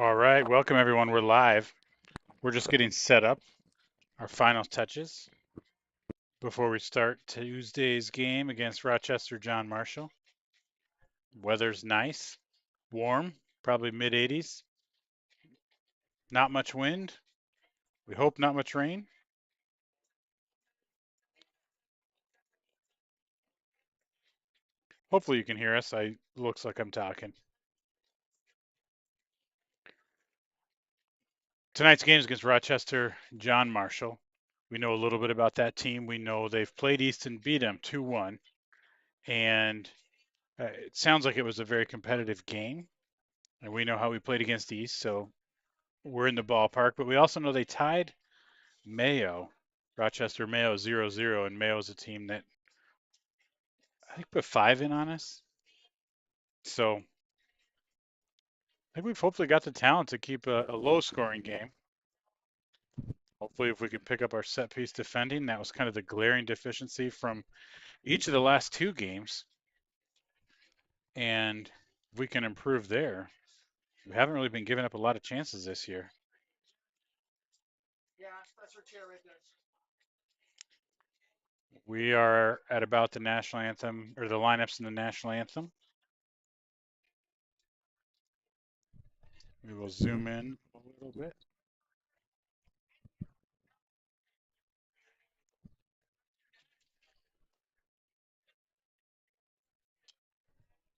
All right, welcome everyone. We're live. We're just getting set up, our final touches before we start Tuesday's game against Rochester John Marshall. Weather's nice, warm, probably mid 80s. Not much wind. We hope not much rain. Hopefully you can hear us. Looks like I'm talking. Tonight's game is against Rochester John Marshall. We know a little bit about that team. We know they've played East and beat them 2-1. And it sounds like it was a very competitive game. And we know how we played against East, so we're in the ballpark. But we also know they tied Mayo, Rochester Mayo 0-0, and Mayo's a team that I think put 5 in on us. So I think we've hopefully got the talent to keep a low scoring game. Hopefully, if we can pick up our set piece defending, that was kind of the glaring deficiency from each of the last 2 games. And if we can improve there, we haven't really been giving up a lot of chances this year. We are at about the national anthem, or the lineups in the national anthem. We will zoom in a little bit.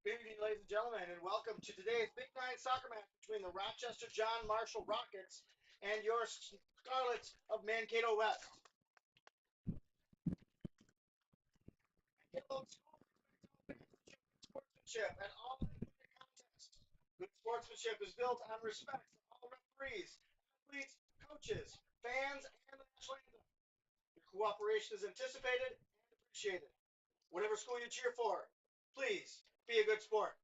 Good evening, ladies and gentlemen, and welcome to today's Big Nine soccer match between the Rochester John Marshall Rockets and your Scarlets of Mankato West. Sportsmanship at all contests. Good sportsmanship is built on respect for all referees, athletes, coaches, fans, and the national anthem. Your cooperation is anticipated and appreciated. Whatever school you cheer for, please be a good sport.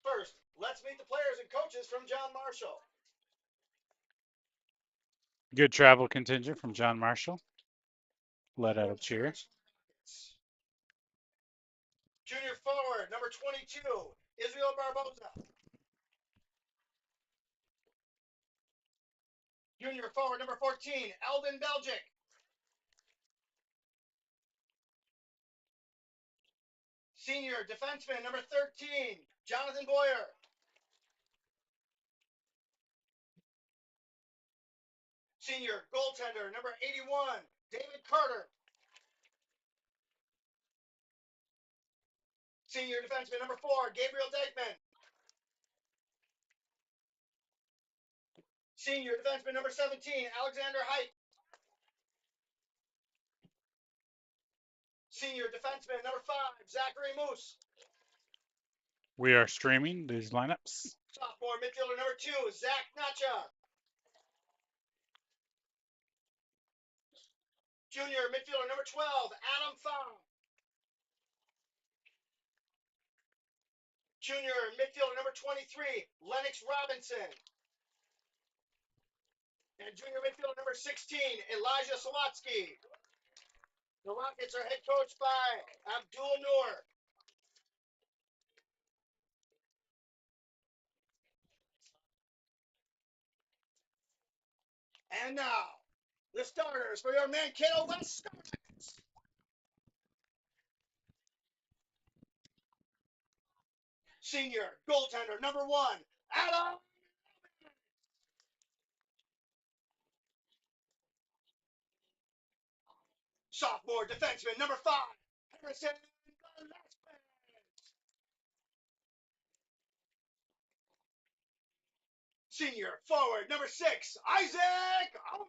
First, let's meet the players and coaches from John Marshall. Good travel contingent from John Marshall. Let out a cheer. Junior forward, number 22, Israel Barboza. Junior forward, number 14, Eldon Belgic. Senior defenseman, number 13, Jonathan Boyer. Senior goaltender, number 81, David Carter. Senior defenseman, number 4, Gabriel Dykeman. Senior defenseman, number 17, Alexander Height. Senior defenseman, number 5, Zachary Moose. We are streaming these lineups. Sophomore midfielder, number 2, Zach Nacha. Junior midfielder, number 12, Adam Pham. Junior midfielder, number 23, Lennox Robinson. And junior midfielder, number 16, Elijah Sawatsky. The Rockets are head coached by Abdul Noor. And now, the starters for your Mankato West Scarlets. Senior goaltender, number 1, Adam. Sophomore defenseman, number 5, Harrison Gillespie. Senior forward, number 6, Isaac Oman.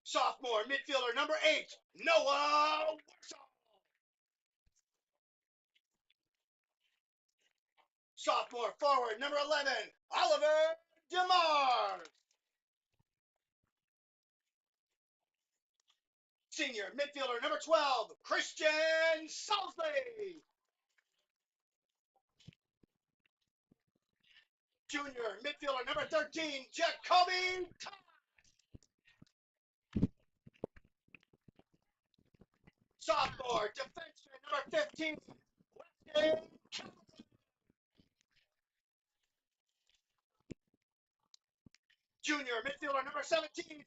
Sophomore midfielder, number 8, Noah Warsaw. Sophomore forward, number 11, Oliver DeMar. Senior midfielder, number 12, Christian Salsley. Junior midfielder, number 13, Jacoby Todd. Sophomore defenseman, number 15, Weston Kelly. Junior, midfielder number 17. Senior,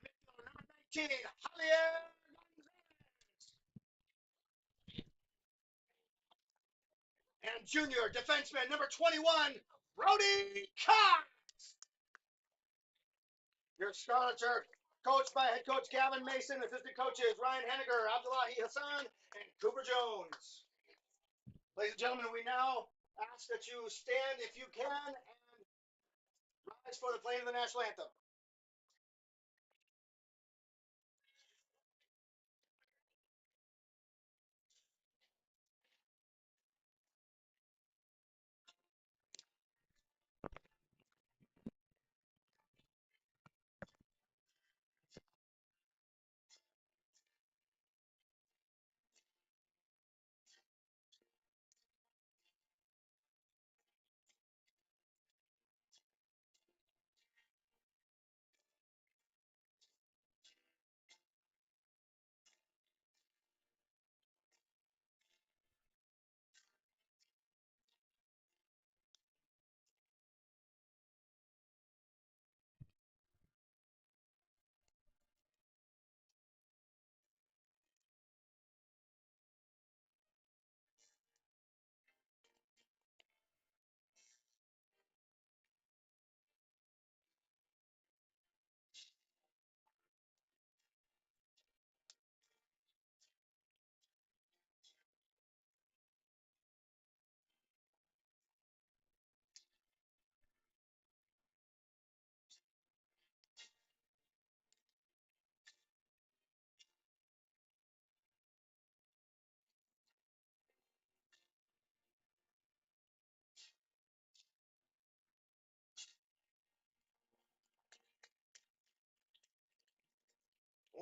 midfielder number 19. Javier. And junior defenseman number 21, Brody Cox. Your Scarlets are coached by head coach Gavin Mason, assistant coaches Ryan Henniger, Abdullahi Hassan, and Cooper Jones. Ladies and gentlemen, we now ask that you stand if you can and rise for the playing of the national anthem.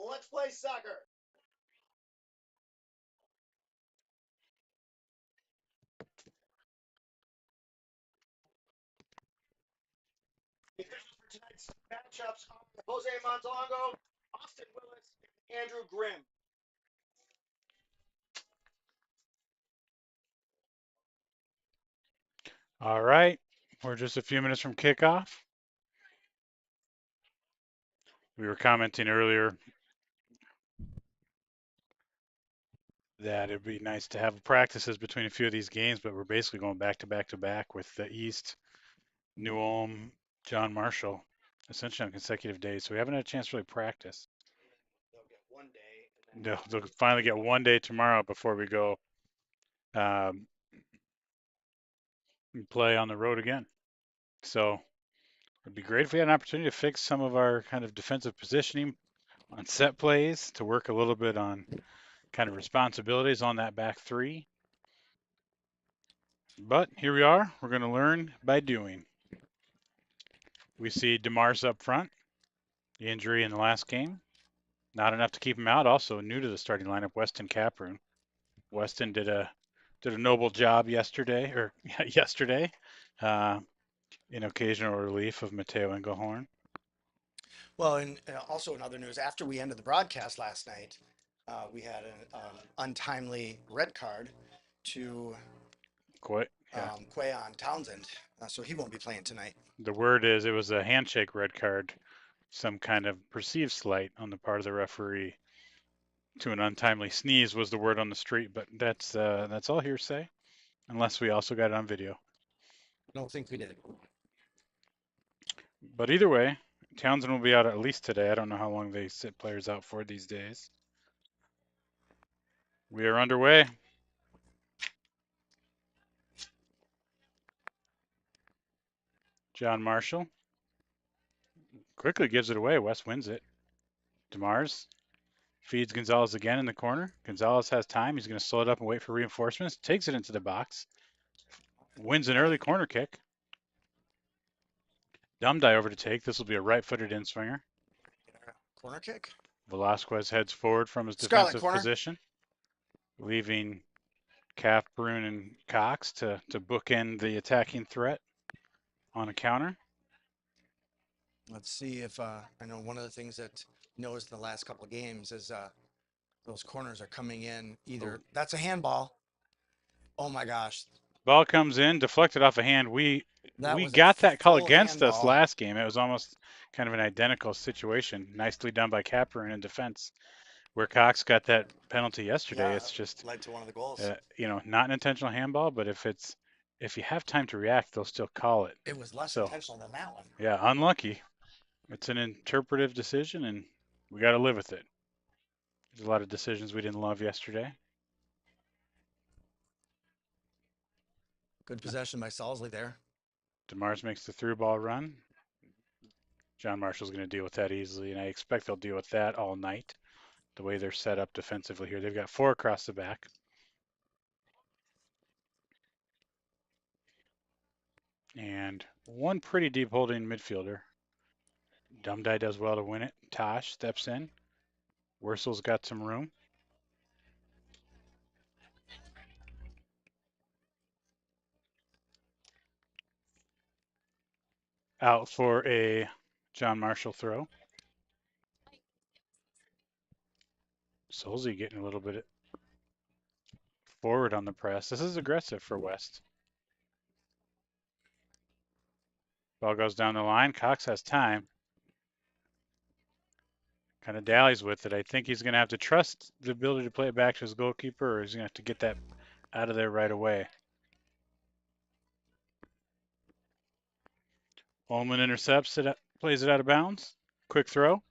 Let's play soccer. The officials for tonight's matchups are Jose Montalongo, Austin Willis, and Andrew Grimm. All right, we're just a few minutes from kickoff. We were commenting earlier that it'd be nice to have practices between a few of these games, but we're basically going back to back to back with the East, New Ulm, John Marshall, essentially on consecutive days. So we haven't had a chance to really practice. They'll get one day. They'll finally get one day tomorrow before we go um, play on the road again. So it'd be great if we had an opportunity to fix some of our kind of defensive positioning on set plays, to work a little bit on kind of responsibilities on that back three. But here we are. We're going to learn by doing. We see DeMars up front. The injury in the last game, not enough to keep him out. Also new to the starting lineup, Weston Caproon. Weston did a noble job yesterday, or yesterday, uh, in occasional relief of Mateo Engelhorn. Well, and also in other news, after we ended the broadcast last night, we had an untimely red card to Quite, yeah. Quayon Townsend, so he won't be playing tonight. The word is it was a handshake red card, some kind of perceived slight on the part of the referee to an untimely sneeze was the word on the street, but that's all hearsay, unless we also got it on video. I don't think we did. But either way, Townsend will be out at least today. I don't know how long they sit players out for these days. We are underway. John Marshall quickly gives it away. West wins it. DeMars feeds Gonzalez again in the corner. Gonzalez has time. He's going to slow it up and wait for reinforcements. Takes it into the box. Wins an early corner kick. Dumdye over to take. This will be a right-footed in-swinger. Corner kick. Velasquez heads forward from his Scarlet defensive corner. position, leaving Calf, Brune, and Cox to bookend the attacking threat on a counter. Let's see if I know one of the things that noticed in the last couple of games is those corners are coming in either. That's a handball. Oh my gosh, Ball comes in, deflected off a hand. We that was a got that call full against us handball. last game. It was almost kind of an identical situation. Nicely done by Capper in defense. Where Cox got that penalty yesterday, Yeah, it's just led to one of the goals. not an intentional handball, but if you have time to react, they'll still call it. It was less So intentional than that one. yeah, unlucky. It's an interpretive decision, and we got to live with it. There's a lot of decisions we didn't love yesterday. Good possession by Salsley there. DeMars makes the through ball run. John Marshall's going to deal with that easily, and I expect they'll deal with that all night. The way they're set up defensively here, they've got 4 across the back. And one pretty deep holding midfielder. Dumdai does well to win it. Tosh steps in. Wurzel's got some room. Out for a John Marshall throw. Solzy getting a little bit forward on the press. This is aggressive for West. Ball goes down the line. Cox has time. Kind of dallies with it. I think he's going to have to trust the ability to play it back to his goalkeeper, or he's going to have to get that out of there right away. Ullman intercepts it, plays it out of bounds. Quick throw.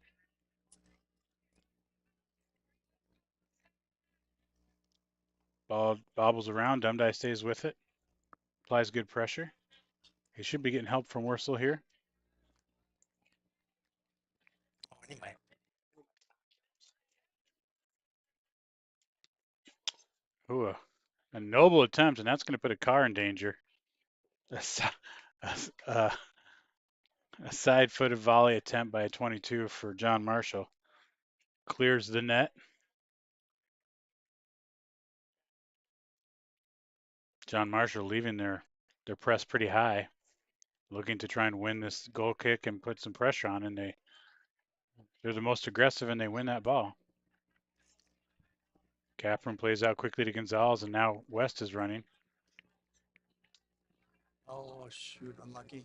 Ball bobbles around. Dumdai stays with it. Applies good pressure. He should be getting help from Wurzel here. Oh, anyway. Ooh, a noble attempt, and that's going to put a car in danger. A side-footed volley attempt by a 22 for John Marshall. Clears the net. John Marshall leaving their press pretty high, looking to try and win this goal kick and put some pressure on, and they're the most aggressive and they win that ball. Capron plays out quickly to Gonzalez, and now West is running. Oh, shoot, unlucky.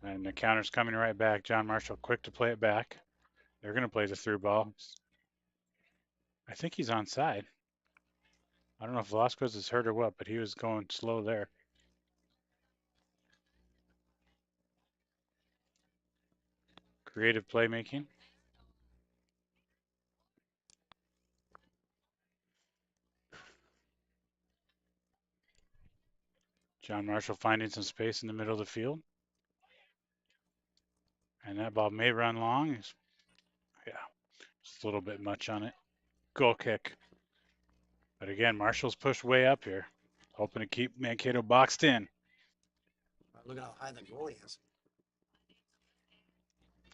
And the counter's coming right back. John Marshall quick to play it back. They're going to play the through ball. I think he's onside. I don't know if Velasquez is hurt or what, but he was going slow there. Creative playmaking. John Marshall finding some space in the middle of the field. And that ball may run long. Yeah, just a little bit much on it. Goal kick. But again, Marshall's pushed way up here, hoping to keep Mankato boxed in. Look at how high the goalie is.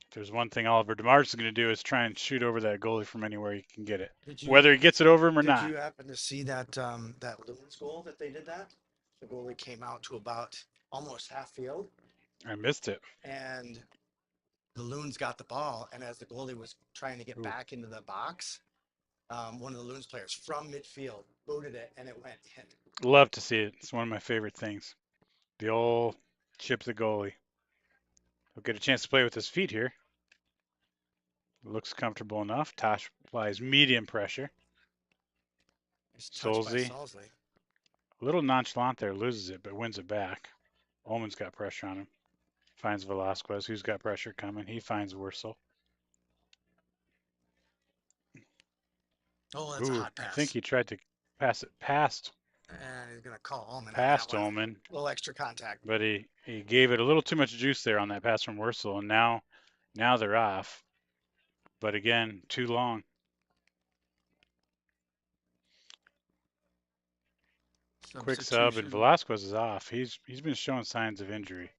If there's one thing Oliver DeMars is going to do is try and shoot over that goalie from anywhere he can get it, Did whether he gets it over him or not. you happen to see that that Loons goal that they did that? The goalie came out to about almost half field, I missed it. and the Loons got the ball, and as the goalie was trying to get Ooh. back into the box, one of the Loons players from midfield booted it, and it went in. Love to see it. It's one of my favorite things. The old chip the goalie. He'll get a chance to play with his feet here. Looks comfortable enough. Tosh applies medium pressure. It's touched by Solzy, Salsley. a little nonchalant there, loses it, but wins it back. Ullman's got pressure on him. Finds Velasquez, who's got pressure coming. He finds Wurzel. Oh, that's a Ooh, hot I pass. think he tried to pass it past And he's gonna call Ullman. past Ullman, A little extra contact. but he gave it a little too much juice there on that pass from Wurzel, and now they're off. But again, too long. Quick sub, and Velasquez is off. He's been showing signs of injury,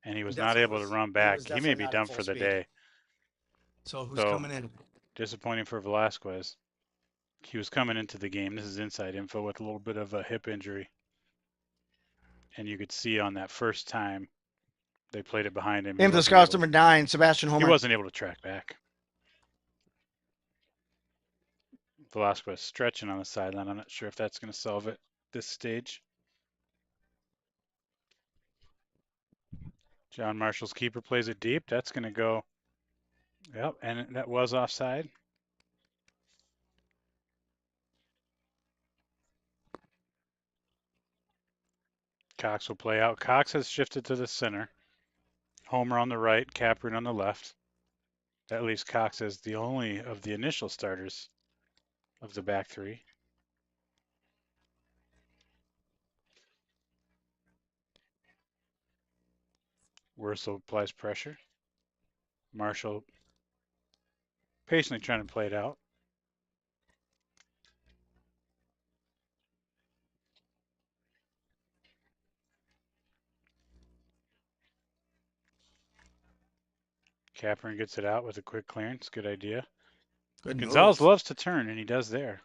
and he was not able to run back. He may be done for the day. So who's coming in? Disappointing for Velasquez. He was coming into the game. This is inside info with a little bit of a hip injury. And you could see on that first time they played it behind him. In for the Scouts, number 9, Sebastian Homer. He wasn't able to track back. Velasquez stretching on the sideline. I'm not sure if that's going to solve it this stage. John Marshall's keeper plays it deep. That's going to go. Yep, and that was offside. Cox will play out. Cox has shifted to the center. Homer on the right, Capron on the left. That leaves Cox as the only of the initial starters of the back three. Wursel applies pressure. Marshall patiently trying to play it out. Capron gets it out with a quick clearance. Good idea. Good Gonzalez move. loves to turn, and he does there.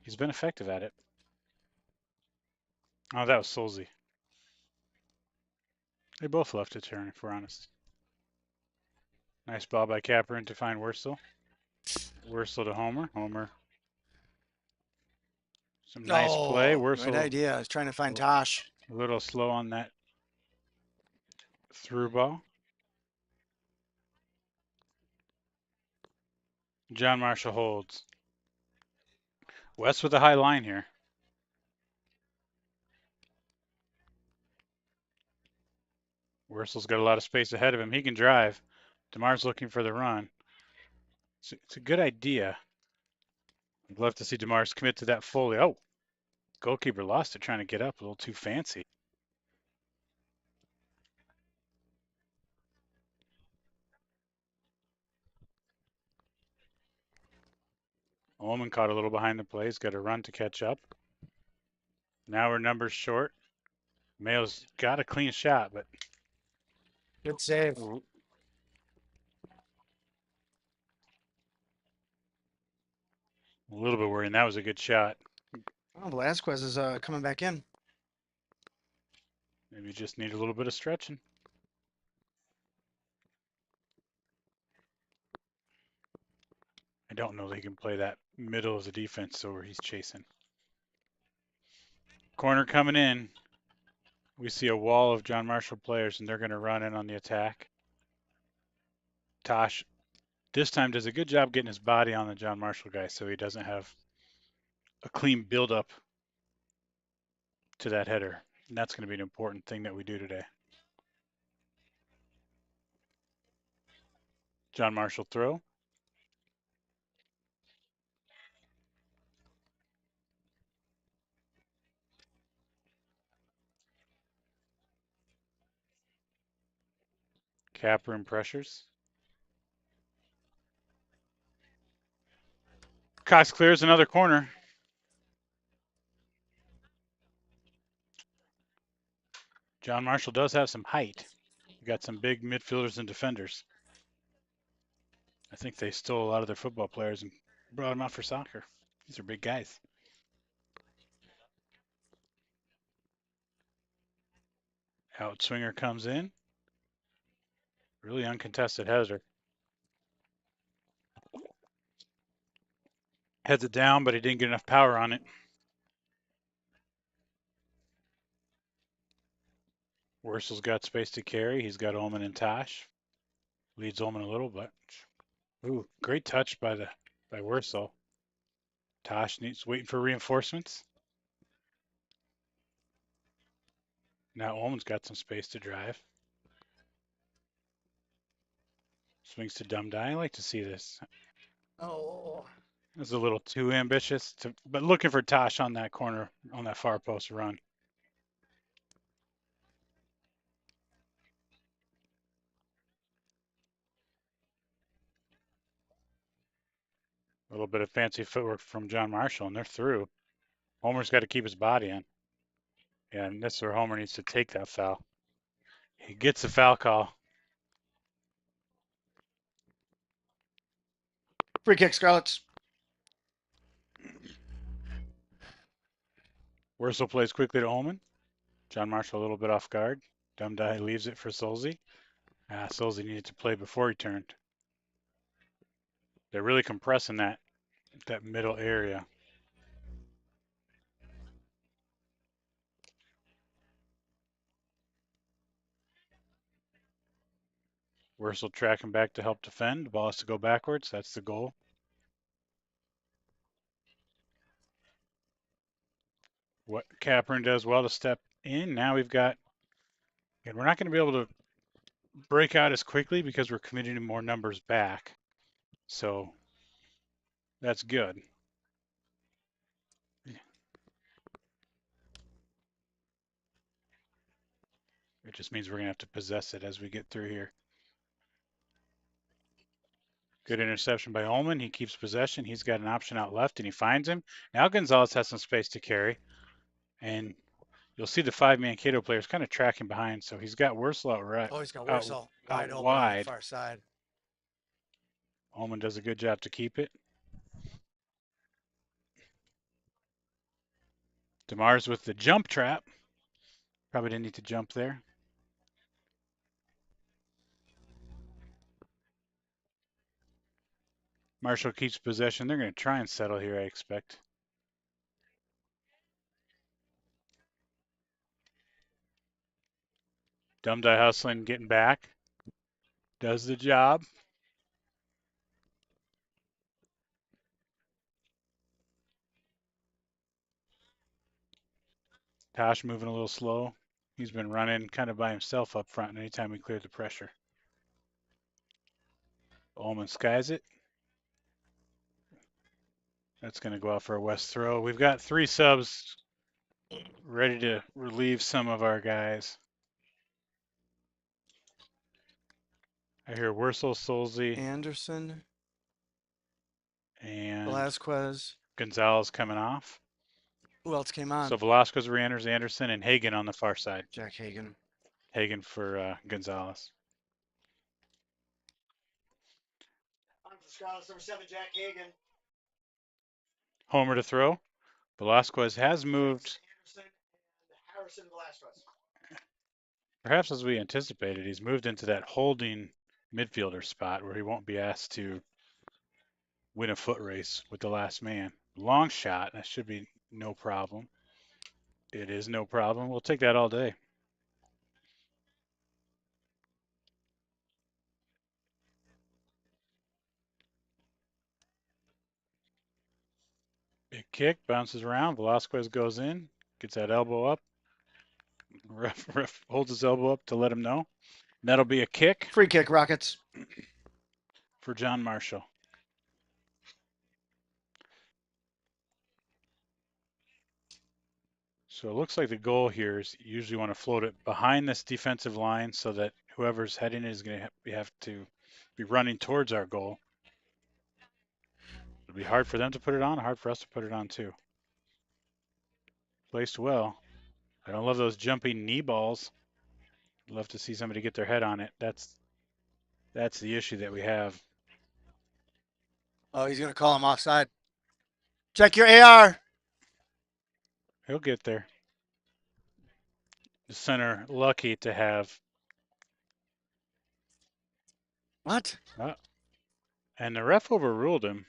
He's been effective at it. Oh, that was Solzy. They both love to turn, if we're honest. Nice ball by Capron to find Wursel. Wursel to Homer. Homer. Some nice play. Oh, good Wursel idea. I was trying to find a Tosh. little slow on that through ball. John Marshall holds. West with a high line here. Wurzel's got a lot of space ahead of him. He can drive. DeMar's looking for the run. It's a good idea. I'd love to see DeMar's commit to that fully. Oh, goalkeeper lost it trying to get up a little too fancy. Ullman caught a little behind the play. He's got a run to catch up. Now we're numbers short. Mayo's got a clean shot, but Good save. a little bit worrying. That was a good shot. Oh, Velasquez is coming back in. Maybe just need a little bit of stretching. I don't know that he can play that middle of the defense so where he's chasing. Corner coming in. We see a wall of John Marshall players, and they're going to run in on the attack. Tosh this time does a good job getting his body on the John Marshall guy so he doesn't have a clean build-up to that header. And that's going to be an important thing that we do today. John Marshall throw. Capper pressures. Cox clears another corner. John Marshall does have some height. We got some big midfielders and defenders. I think they stole a lot of their football players and brought them out for soccer. These are big guys. Outswinger comes in. Really uncontested header. Heads it down, but he didn't get enough power on it. Wurzel's got space to carry. He's got Ullman and Tosh. Leads Ullman a little, but ooh, great touch by Wurzel. Tosh needs waiting for reinforcements. Now Ullman's got some space to drive. Swings to Dumdie. I like to see this. Oh. It was a little too ambitious, but looking for Tosh on that corner, on that far post run. A little bit of fancy footwork from John Marshall, and they're through. Homer's got to keep his body in. Yeah, and that's where Homer needs to take that foul. He gets the foul call. Free kick, Scarlets. Wurzel plays quickly to Ullman. John Marshall a little bit off guard. Dumdie leaves it for Solzy. Solzy needed to play before he turned. They're really compressing that that middle area. Wursel tracking back to help defend. The ball has to go backwards. That's the goal. What Capron does well to step in. Now we've got, and we're not going to be able to break out as quickly because we're committing more numbers back. So that's good. It just means we're going to have to possess it as we get through here. Good interception by Ullman. He keeps possession. He's got an option out left, and he finds him. Now Gonzalez has some space to carry, and you'll see the five Mankato players kind of tracking behind. So he's got Wursel out right, Oh, he's got out, Wursel out wide open on the wide. far side. Ullman does a good job to keep it. DeMars with the jump trap. Probably didn't need to jump there. Marshall keeps possession. They're going to try and settle here, I expect. Dumdie hustling, getting back. Does the job. Tosh moving a little slow. He's been running kind of by himself up front anytime we cleared the pressure. Ullman skies it. That's going to go out for a West throw. We've got 3 subs ready to relieve some of our guys. I hear Wursel, Solzy, Anderson, and Velasquez. Gonzalez coming off. Who else came on? So Velasquez re-enters Anderson and Hagan on the far side. Jack Hagan. Hagan for Gonzalez. On for the Scarlets, number 7, Jack Hagan. Homer to throw. Velasquez has moved. Anderson and Harrison Velasquez. Perhaps as we anticipated, he's moved into that holding midfielder spot where he won't be asked to win a foot race with the last man. Long shot. That should be no problem. It is no problem. We'll take that all day. Big kick, bounces around. Velasquez goes in, gets that elbow up. Ref holds his elbow up to let him know. And that'll be a kick Free kick, Rockets. for John Marshall. So it looks like the goal here is you usually want to float it behind this defensive line so that whoever's heading it is going to have to be running towards our goal. It'll be hard for them to put it on, hard for us to put it on too. Placed well. I don't love those jumping knee balls. I'd love to see somebody get their head on it. That's the issue that we have. Oh, he's going to call him offside. Check your AR. He'll get there. The center lucky to have. What? And the ref overruled him,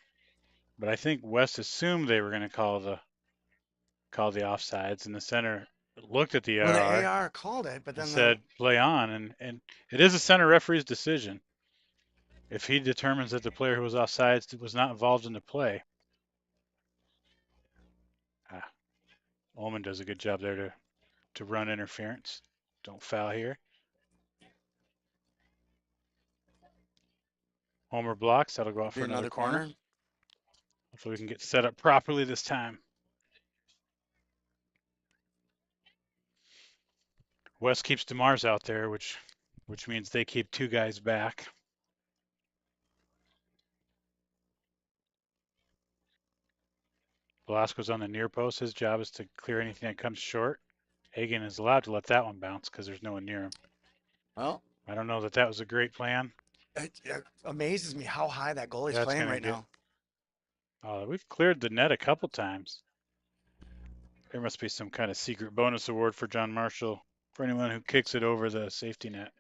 but I think West assumed they were going to call the offsides, and the center looked at the Well, the AR AR called it, but and then said play on, and it is a center referee's decision. If he determines that the player who was offsides was not involved in the play, Ullman does a good job there to run interference. Don't foul here. Homer blocks. That'll go out for another corner. Hopefully we can get set up properly this time. West keeps DeMars out there, which means they keep 2 guys back. Velasquez on the near post. His job is to clear anything that comes short. Hagan is allowed to let that one bounce because there's no one near him. Well, I don't know that was a great plan. it amazes me how high that goalie's That's playing gonna right now. We've cleared the net a couple times. There must be some kind of secret bonus award for John Marshall for anyone who kicks it over the safety net.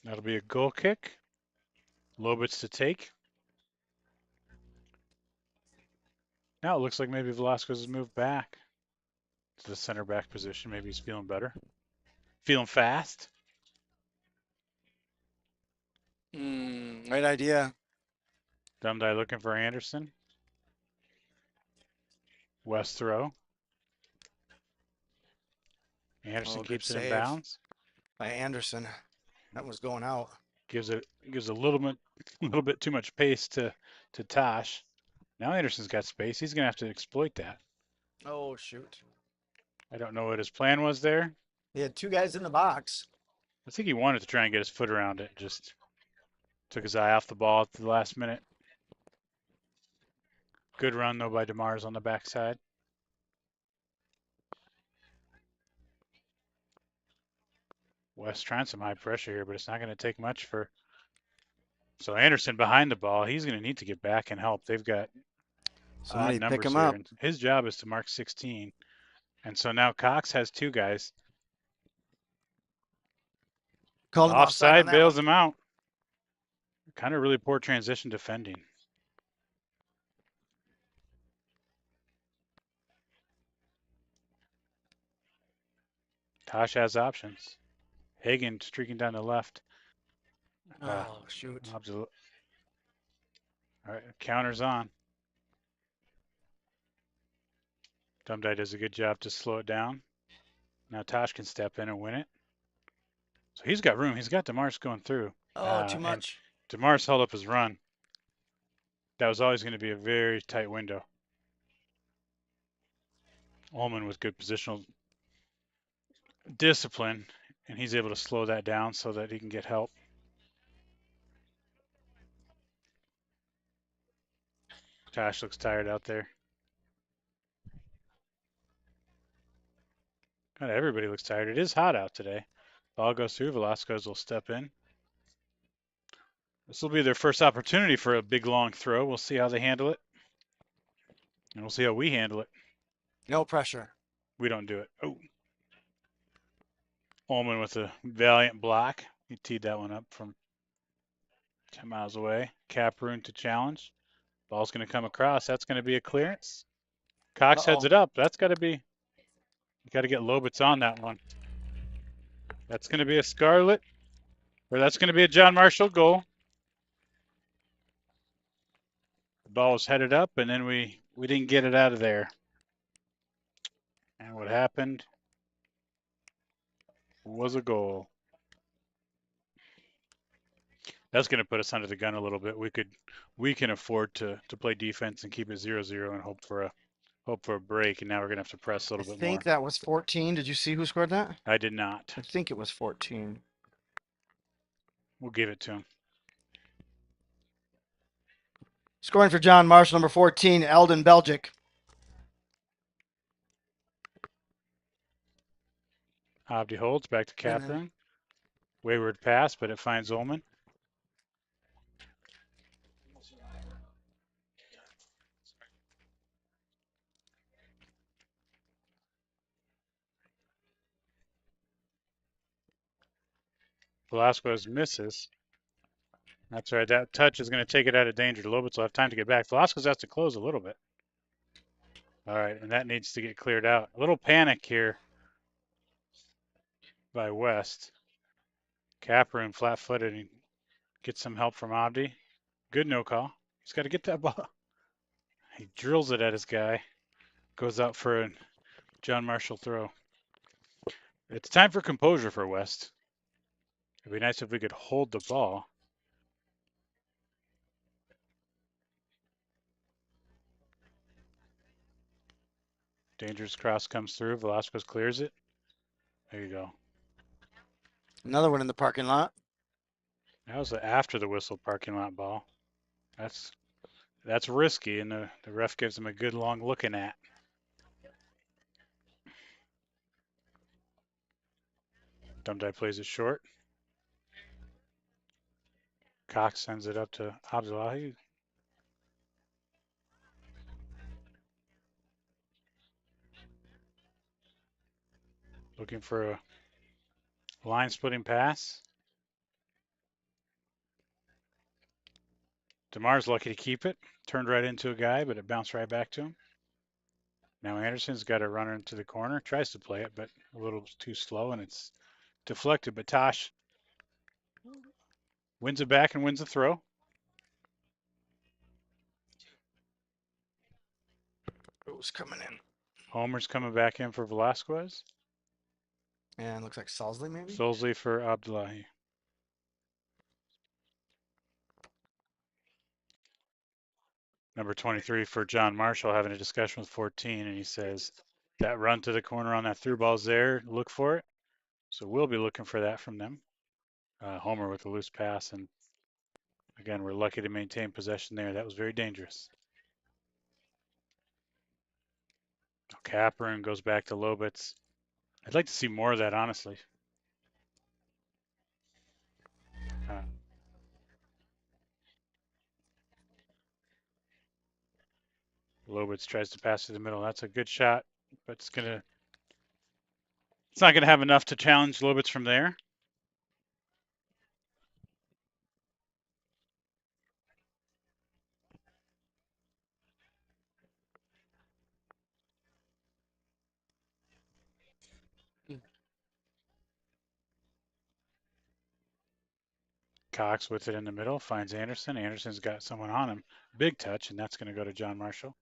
That'll be a goal kick. Lobitz to take. Now it looks like maybe Velasquez has moved back to the center back position. Maybe he's feeling better. Feeling fast. Right idea. Dumdye looking for Anderson. West throw. Anderson Oh, good keeps it in save bounds. by Anderson. That was going out. Gives a little bit too much pace to Tosh. Now Anderson's got space. He's gonna have to exploit that. Oh, shoot. I don't know what his plan was there. He had two guys in the box. I think he wanted to try and get his foot around it. Just took his eye off the ball at the last minute. Good run though by DeMars on the backside. West trying some high pressure here, but it's not going to take much for. So Anderson behind the ball. He's going to need to get back and help. They've got odd Somebody pick numbers him here, up. and his job is to mark 16. And so now Cox has two guys. Called him offside on Offside that bails one. him out. Kind of really poor transition defending. Tosh has options. Hagen streaking down the left. Oh, shoot. All right, counters on. Dumdye does a good job to slow it down. Now Tosh can step in and win it. So he's got room. He's got DeMars going through. Oh, too And much. DeMars held up his run. That was always going to be a very tight window. Ullman with good positional discipline, and he's able to slow that down so that he can get help. Tosh looks tired out there. Kind of everybody looks tired. It is hot out today. Ball goes through. Velasquez will step in. This will be their first opportunity for a big long throw. We'll see how they handle it. And we'll see how we handle it. No pressure. We don't do it. Oh. Ullman with a valiant block. He teed that one up from 10 miles away. Caproon to challenge. Ball's going to come across. That's going to be a clearance. Cox heads Uh-oh. it up. That's got to be. You got to get Lobitz on that one. That's going to be a Scarlet, or that's going to be a John Marshall goal. The ball was headed up, and then we didn't get it out of there. And what happened was a goal. That's going to put us under the gun a little bit. We can afford to play defense and keep it 0-0 and hope for a break. And now we're going to have to press a I little bit think more. that was 14. Did you see who scored that? I did not. I think it was 14. We'll give it to him. Scoring for John Marshall, number 14, Eldon Belgic. Abdi holds back to Caproon. Wayward pass, but it finds Ullman. Velasquez misses. That's right. That touch is going to take it out of danger. Lobitz will have time to get back. Velasquez has to close a little bit. All right, and that needs to get cleared out. A little panic here by West. Caproon flat-footed and gets some help from Abdi. Good no call. He's got to get that ball. He drills it at his guy. Goes out for a John Marshall throw. It's time for composure for West. It'd be nice if we could hold the ball. Dangerous cross comes through. Velasquez clears it. There you go. Another one in the parking lot. That was after the whistle parking lot ball. That's risky, and the ref gives him a good long looking at. Dumdye plays it short. Cox sends it up to Abdullahi. Looking for a line splitting pass. DeMar's lucky to keep it. Turned right into a guy, but it bounced right back to him. Now Anderson's got a runner into the corner, tries to play it, but a little too slow, and it's deflected. But Tosh wins it back and wins the throw. Who's coming in? Homer's coming back in for Velasquez. And looks like Salsley maybe. Solsley for Abdullahi. Number 23 for John Marshall having a discussion with 14, and he says that run to the corner on that through ball's there. Look for it. So we'll be looking for that from them. Homer with a loose pass, and again, we're lucky to maintain possession there. That was very dangerous. Capron goes back to Lobitz. I'd like to see more of that, honestly. Uh, Lobitz tries to pass to the middle. That's a good shot, but it's not gonna have enough to challenge Lobitz from there. Cox with it in the middle, finds Anderson. Anderson's got someone on him. Big touch, and that's going to go to John Marshall.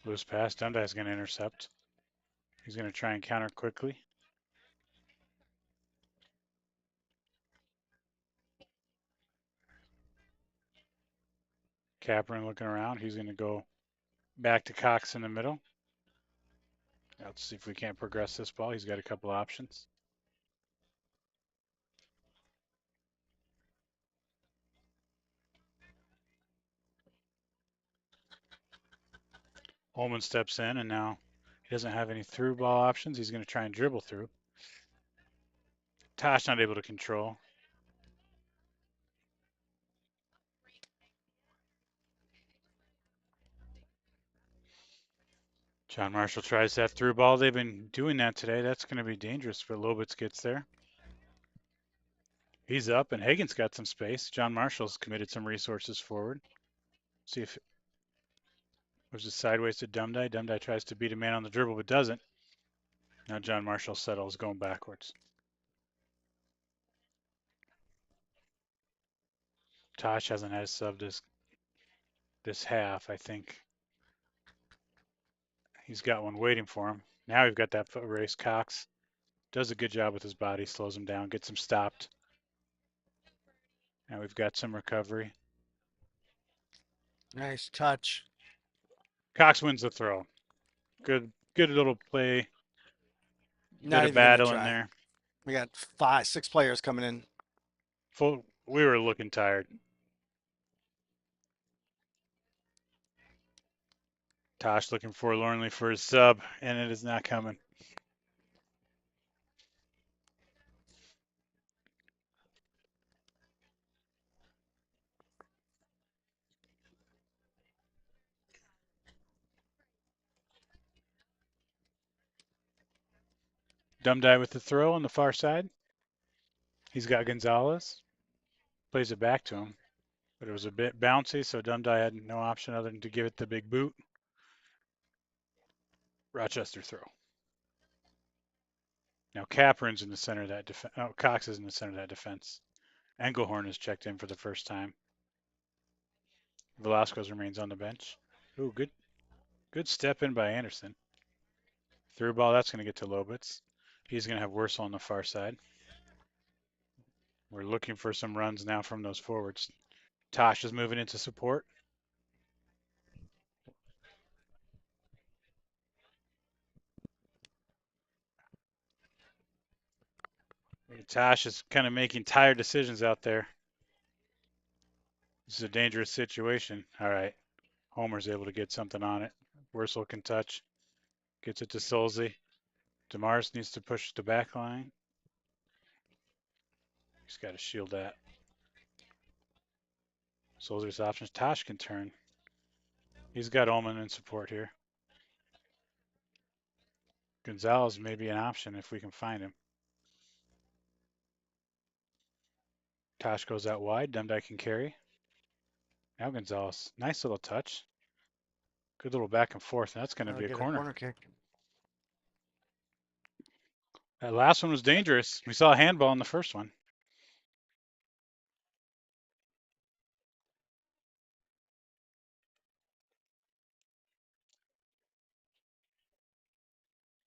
Loose pass. Dundi's going to intercept. He's going to try and counter quickly. Capron looking around. He's going to go back to Cox in the middle. Let's see if we can't progress this ball. He's got a couple options. Holman steps in, and now he doesn't have any through ball options. He's going to try and dribble through. Tosh not able to control. John Marshall tries that through ball. They've been doing that today. That's going to be dangerous, but Lobitz gets there. He's up, and Hagen's got some space. John Marshall's committed some resources forward. See if it was it sideways to Dumdye. Dumdye tries to beat a man on the dribble, but doesn't. Now John Marshall settles, going backwards. Tosh hasn't had a sub this half, I think. He's got one waiting for him. Now we've got that foot race. Cox does a good job with his body, slows him down, gets him stopped. Now we've got some recovery. Nice touch. Cox wins the throw. Good little play. Not Bit of even gonna battle in try. there. We got 6 players coming in. We were looking tired. Tosh looking forlornly for his sub, and it is not coming. Dumdye with the throw on the far side. He's got Gonzalez. Plays it back to him. But it was a bit bouncy, so Dumdye had no option other than to give it the big boot. Rochester throw. Now Capron's in the center of that defense. Oh, Cox is in the center of that defense. Engelhorn is checked in for the first time. Velasquez remains on the bench. Ooh, good step in by Anderson. Through ball, that's going to get to Lobitz. He's going to have Wursel on the far side. We're looking for some runs now from those forwards. Tosh is moving into support. Tosh is kind of making tired decisions out there. This is a dangerous situation. All right. Homer's able to get something on it. Wursel can touch. Gets it to Solzy. DeMars needs to push the back line. He's got to shield that. Soldiers options. Tosh can turn. He's got Ullman in support here. Gonzalez may be an option if we can find him. Tosh goes out wide. Demdike can carry. Now Gonzalez. Nice little touch. Good little back and forth. And that's going to be a Get a corner. corner kick. That last one was dangerous. We saw a handball in the first one.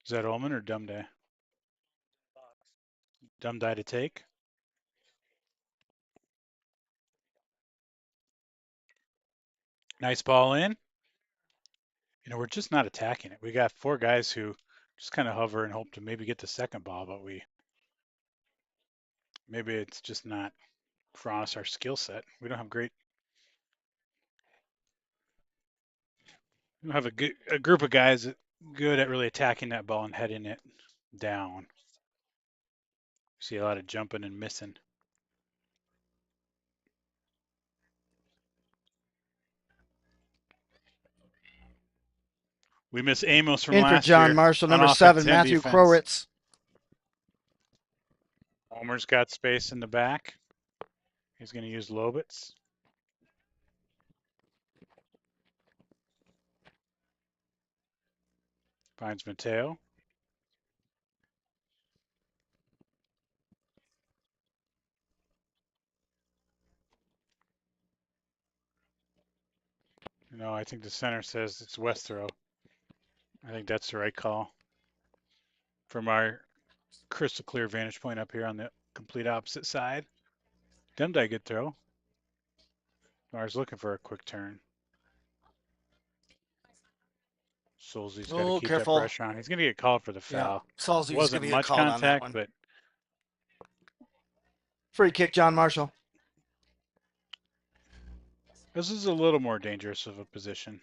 Is that Ullman or Dumday? Dumday to take. Nice ball in. We're just not attacking it. We got four guys who just kind of hover and hope to maybe get the second ball, but maybe it's just not for us our skill set. We don't have a group of guys that good at really attacking that ball and heading it down. See a lot of jumping and missing. We miss Amos from In for last John year Marshall, on number offense 7, and Matthew defense. Krowitz. Homer's got space in the back. He's going to use Lobitz. Finds Mateo. No, I think the center says it's Westeros. I think that's the right call. From our crystal clear vantage point up here on the complete opposite side. Demdike good throw. Mars looking for a quick turn. Solzy's got to Oh, keep that careful. pressure on. He's going to get called for the Yeah, foul. Salzy's going Wasn't to get much called on that contact, one. but Free kick, John Marshall. this is a little more dangerous of a position.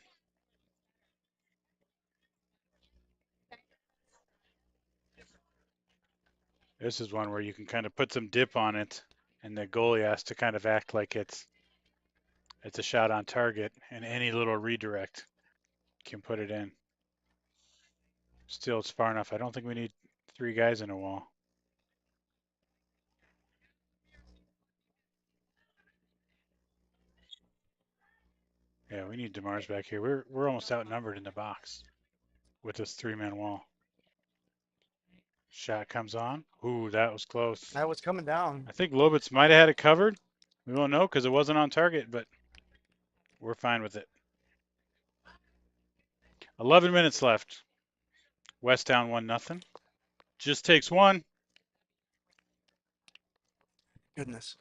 This is one where you can kind of put some dip on it, and the goalie has to kind of act like it's a shot on target, and any little redirect can put it in. Still, it's far enough. I don't think we need three guys in a wall. Yeah, we need DeMars back here. We're almost outnumbered in the box with this three-man wall. Shot comes on. Ooh, that was close. That was coming down. I think Lobitz might have had it covered. We won't know because it wasn't on target, but we're fine with it. 11 minutes left. West down 1-0. Just takes one. Goodness.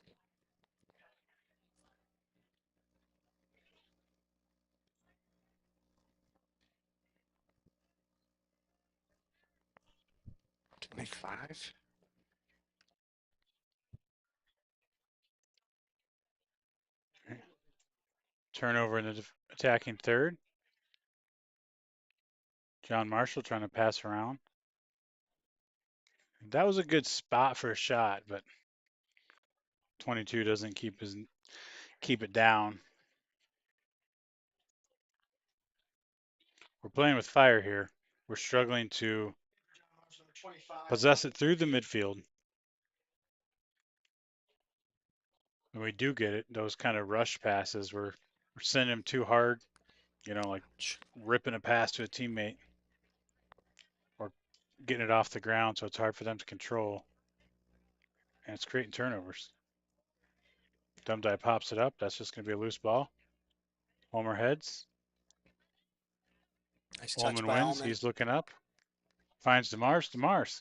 Make 5. Turnover in the attacking third. John Marshall trying to pass around. That was a good spot for a shot, but 22 doesn't keep it down. We're playing with fire here. We're struggling to possess it through the midfield. When we do get it, those kind of rush passes, we're sending them too hard, like ripping a pass to a teammate or getting it off the ground so it's hard for them to control. And it's creating turnovers. Dumdye pops it up. That's just going to be a loose ball. Homer heads. Nice touch Ullman by wins. Ullman. He's looking up. Finds DeMars. DeMars.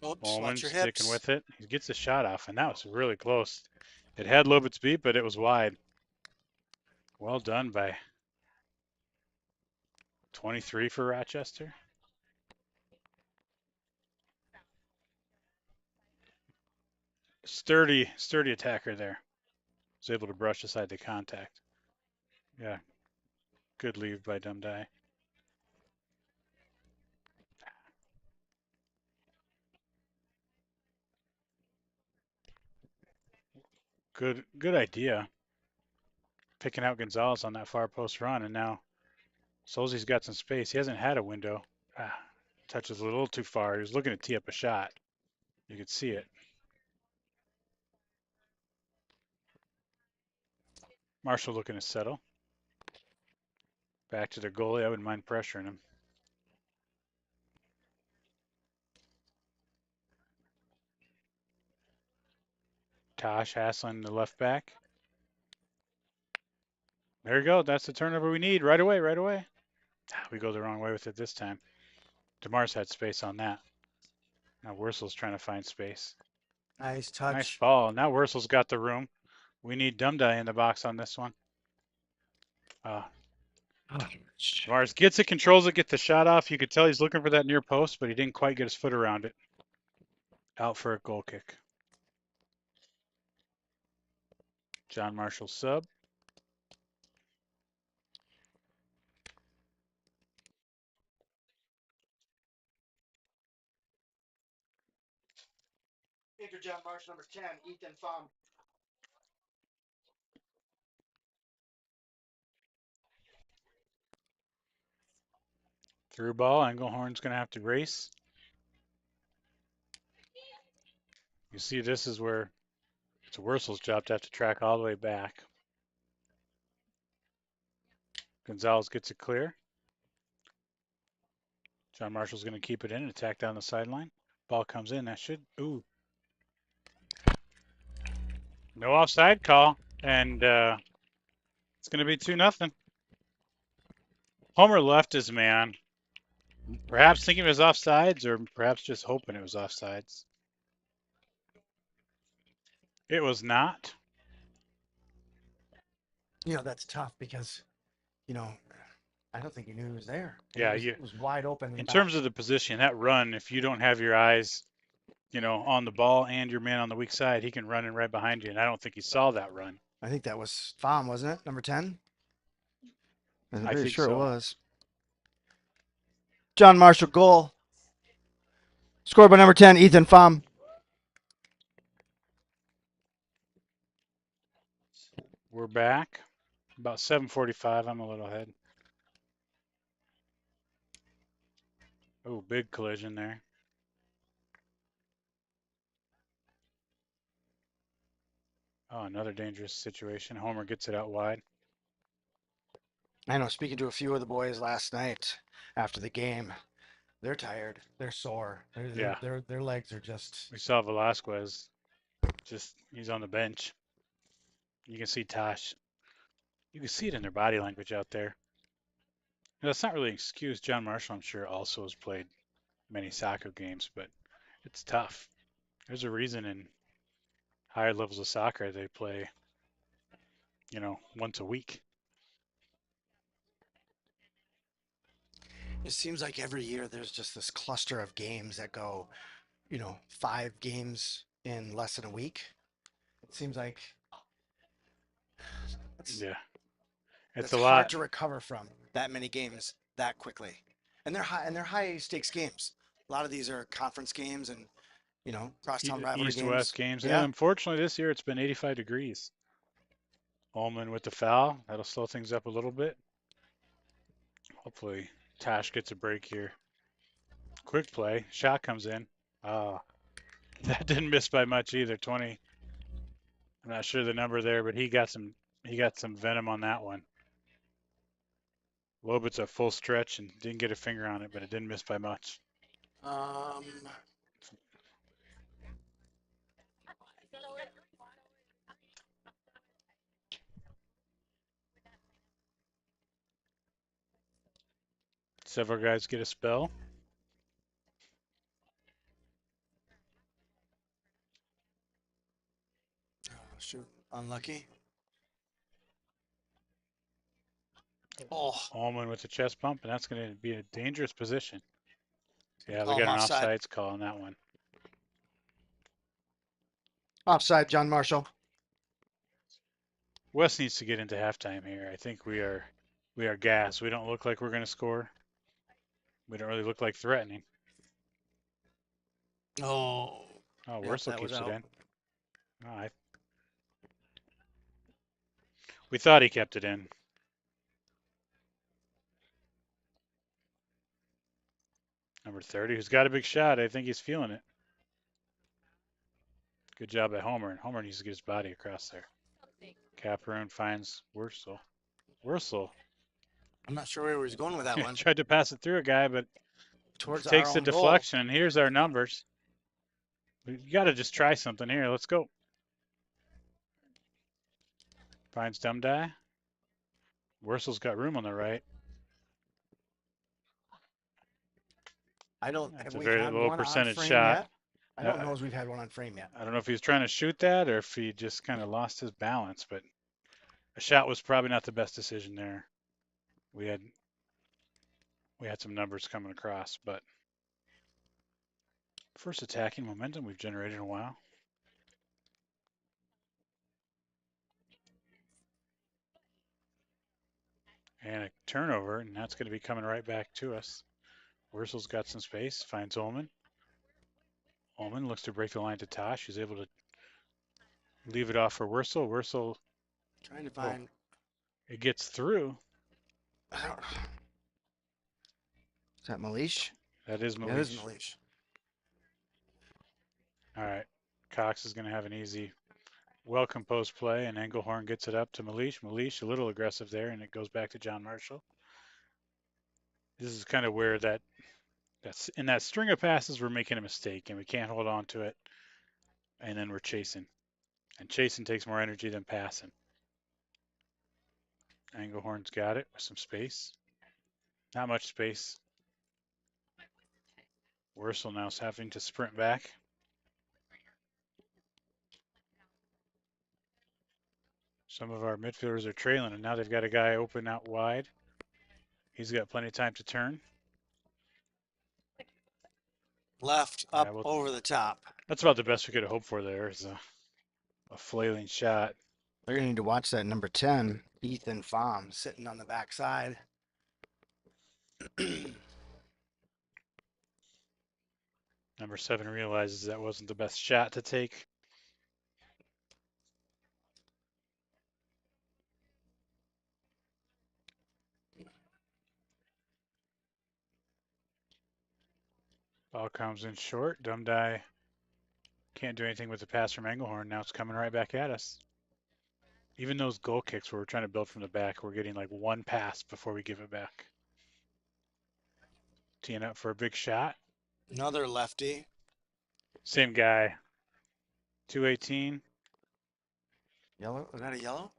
Oops, Ullman watch your sticking hips. with it. He gets the shot off, and that was really close. It had Lobitz beat, but it was wide. Well done by 23 for Rochester. Sturdy attacker there. Was able to brush aside the contact. Yeah, good leave by Dumdye. Good idea. Picking out Gonzalez on that far post run, and now Solzi's got some space. He hasn't had a window. Ah, touches a little too far. He was looking to tee up a shot. You could see it. Marshall looking to settle. Back to their goalie. I wouldn't mind pressuring him. Tosh hassling the left back. There you go. That's the turnover we need right away, right away. We go the wrong way with it this time. DeMar's had space on that. Now Wurzel's trying to find space. Nice Nice touch. ball. Now Wurzel's got the room. We need Dumdai in the box on this one. Oh, Mars gets it, controls it, gets the shot off. You could tell he's looking for that near post, but he didn't quite get his foot around it. Out for a goal kick. John Marshall sub. Enter John Marsh, number 10, Ethan Pham. Through ball. Engelhorn's going to have to race. You see, this is where it's Wurzel's job to have to track all the way back. Gonzalez gets it clear. John Marshall's going to keep it in, attack down the sideline. Ball comes in. That should. Ooh. No offside call. And it's going to be 2-0. Homer left his man. Perhaps thinking it was offsides or perhaps just hoping it was offsides. It was not. That's tough because, I don't think he knew he was there. Yeah, It was wide open. in terms of the position, that run, if you don't have your eyes, on the ball and your man on the weak side, he can run in right behind you. And I don't think he saw that run. I think that was Pham, wasn't it? Number 10? I'm I pretty think sure it so. was. John Marshall goal. Scored by number 10, Ethan Pham. We're back. About 7:45. I'm a little ahead. Oh, big collision there. Oh, another dangerous situation. Homer gets it out wide. I know, speaking to a few of the boys last night after the game, they're tired. They're sore. Yeah. Their legs are just. We saw Velasquez. He's on the bench. You can see Tosh. You can see it in their body language out there. That's not really an excuse. John Marshall, I'm sure, also has played many soccer games, but it's tough. There's a reason in higher levels of soccer they play, once a week. It seems like every year there's just this cluster of games that go, 5 games in less than a week. It seems like that's Yeah, it's that's a hard lot. to recover from that many games that quickly. And they're high stakes games. A lot of these are conference games and crosstown rivalry East-west games. games, and Yeah. unfortunately this year it's been 85 degrees. Ullman with the foul. That'll slow things up a little bit. Hopefully Tash gets a break here. Quick play. Shot comes in. Ah, that didn't miss by much either. 20. I'm not sure the number there, but he got some venom on that one. Lobitz at full stretch and didn't get a finger on it, but it didn't miss by much. Um, Several guys get a spell. shoot, unlucky. Oh, Ullman with the chest bump, and that's going to be a dangerous position. Yeah, they call him got an offside. offsides call on that one. Offside, John Marshall. West needs to get into halftime here. I think we are gassed. We don't look like we're going to score. We don't really look like threatening. Oh, Oh, yep, Wursel that was keeps it out. in. Oh, We thought he kept it in. Number 30, who's got a big shot. I think he's feeling it. Good job by Homer. And Homer needs to get his body across there. Caperon finds Wursel. Wursel I'm not sure where he was going with that one. tried to pass it through a guy, but Towards our takes the own goal. deflection. Here's our numbers. We got to just try something here. Let's go. Finds Dumdie. Wursel's got room on the right. I don't. That's Have a we very had low one on percentage frame shot. yet? I don't know if we've had one on frame yet. I don't know if he was trying to shoot that or if he just kind of lost his balance, but a shot was probably not the best decision there. We had some numbers coming across, but first attacking momentum we've generated in a while. And a turnover, and that's going to be coming right back to us. Wurzel's got some space, finds Ullman. Ullman looks to break the line to Tosh. He's able to leave it off for Wursel. Wursel, Trying to find. it gets through. Is that Malish? That is Yeah, it is Malish. Malish. All right. Cox is going to have an easy, well-composed play, and Engelhorn gets it up to Malish. Malish a little aggressive there, and it goes back to John Marshall. This is kind of where that's in that string of passes we're making a mistake, and we can't hold on to it, and then we're chasing. And chasing takes more energy than passing. Engelhorn's got it with some space. Not much space. Wursel now is having to sprint back. Some of our midfielders are trailing, and now they've got a guy open out wide. He's got plenty of time to turn. Left, Yeah, up, well, over the top. that's about the best we could have hoped for there is a flailing shot. They're going to need to watch that number 10, Ethan Pham, sitting on the backside. Number 7 realizes that wasn't the best shot to take. Ball comes in short. Dumdie can't do anything with the pass from Engelhorn. Now it's coming right back at us. Even those goal kicks where we're trying to build from the back, we're getting like one pass before we give it back. Teeing up for a big shot. Another lefty. Same guy. 218. Yellow? Was that a yellow?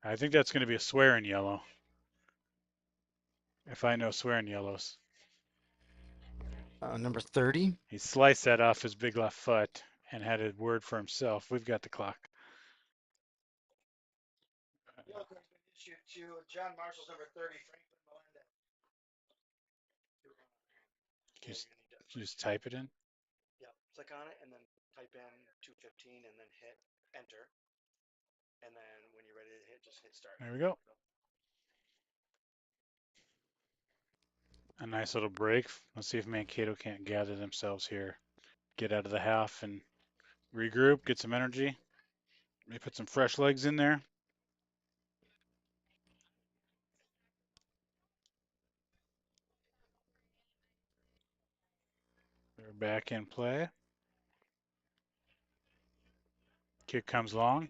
I think that's going to be a swearing yellow. If I know swearing yellows. Number 30. He sliced that off his big left foot and had a word for himself. We've got the clock. Yellow card's been issued to John Marshall's number 30, Franklin Melendez. Just type it in. Yep, click on it and then type in 215 and then hit enter. And then when you're ready to hit, just hit start. There we go. A nice little break. Let's see if Mankato can't gather themselves here. Get out of the half and regroup, get some energy. Maybe put some fresh legs in there. They're back in play. Kick comes long.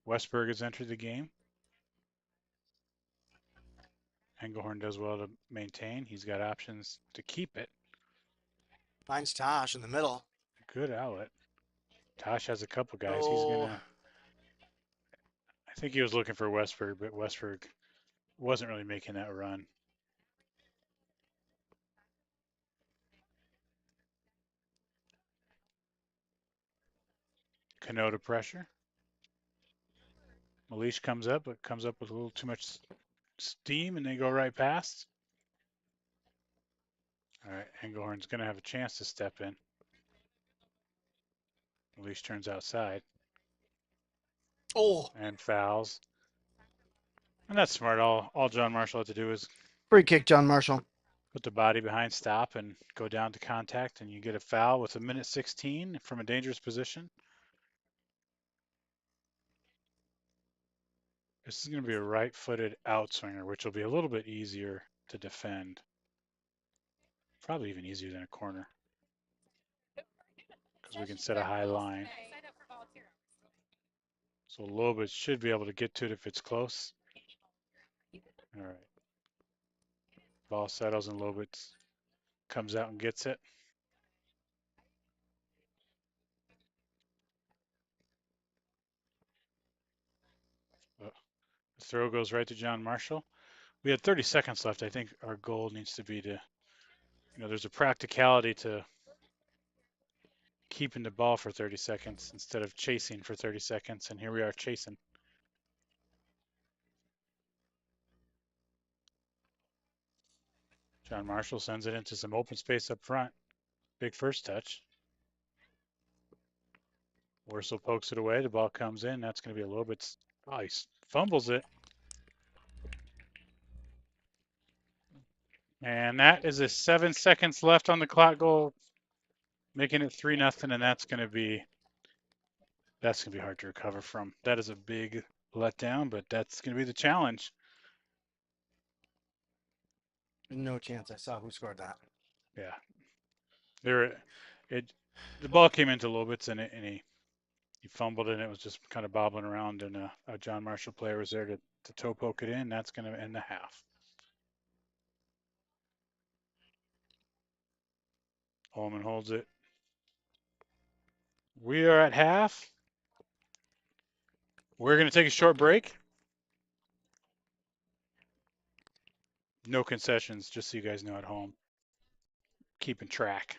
Westberg has entered the game. Engelhorn does well to maintain. He's got options to keep it. Finds Tosh in the middle. Good outlet. Tosh has a couple guys. Oh. He's gonna. I think he was looking for Westberg, but Westberg wasn't really making that run. Cano to pressure. Malish comes up, but comes up with a little too much steam, and they go right past. All right, Engelhorn's going to have a chance to step in. Malish turns outside. Oh. And fouls. And that's smart. All John Marshall had to do is Free kick, John Marshall. put the body behind stop and go down to contact, and you get a foul with a minute 16 from a dangerous position. This is going to be a right-footed outswinger, which will be a little bit easier to defend. Probably even easier than a corner because we can set a high line. So Lobit should be able to get to it if it's close. All right. Ball settles and Lobit comes out and gets it. The throw goes right to John Marshall. We had 30 seconds left. I think our goal needs to be to, there's a practicality to keeping the ball for 30 seconds instead of chasing for 30 seconds. And here we are chasing. John Marshall sends it into some open space up front. Big first touch. Worsel pokes it away. The ball comes in. That's going to be a little bit. Oh, he fumbles it. And that is a 7 seconds left on the clock goal, making it 3-0. And that's going to be hard to recover from. That is a big letdown, but that's going to be the challenge. No chance. I saw who scored that. Yeah. The ball came into Lobitz and he fumbled it and it was just kind of bobbling around and a John Marshall player was there to toe poke it in. That's going to end the half. Holman holds it. We are at half. We're going to take a short break. No concessions, just so you guys know at home. Keeping track.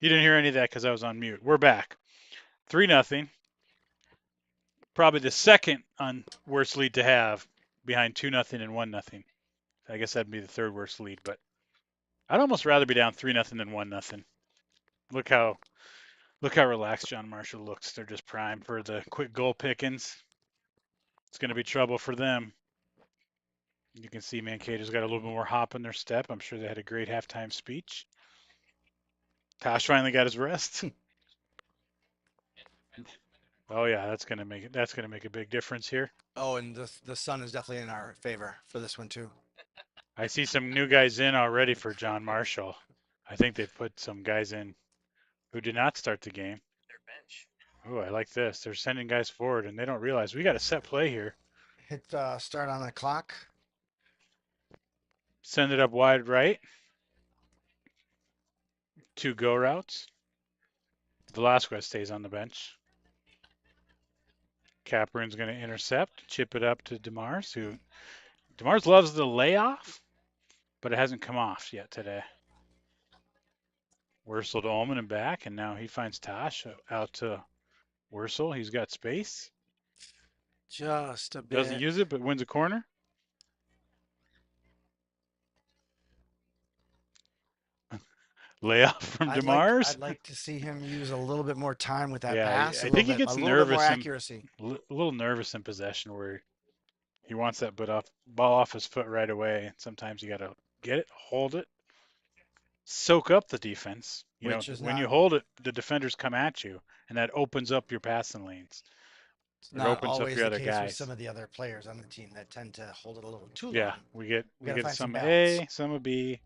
You didn't hear any of that because I was on mute. We're back. 3-0. Probably the second on worst lead to have behind 2-0 and 1-0. I guess that'd be the third worst lead, but I'd almost rather be down 3-0 than 1-0. Look how look how relaxed John Marshall looks. They're just primed for the quick goal pickings. It's going to be trouble for them. You can see Mankato's got a little bit more hop in their step. I'm sure they had a great halftime speech. Tosh finally got his rest. Oh yeah, that's gonna make a big difference here. Oh, and the sun is definitely in our favor for this one too. I see some new guys in already for John Marshall. I think they've put some guys in who did not start the game. Oh, I like this. They're sending guys forward and they don't realize we got a set play here. Hit start on the clock. Send it up wide right. Two go routes. Velasquez stays on the bench. Capron's going to intercept, chip it up to DeMars, who DeMars loves the layoff, but it hasn't come off yet today. Wursel to Ullman and back, and now he finds Tosh out to Wursel. He's got space. Just a Doesn't bit. use it, but wins a corner. Layoff from DeMars. I'd like to see him use a little bit more time with that Yeah, pass, I think he a gets little bit more nervous and accuracy. a little nervous in possession where he wants that ball off his foot right away. Sometimes you got to get it, hold it, soak up the defense. You know, Which is when you not hold it, the defenders come at you, and that opens up your passing lanes. it's It not opens up always your the other case with guys. some of the other players on the team that tend to hold it a little too Yeah, long. We we got to get find some some balance. A, some a B.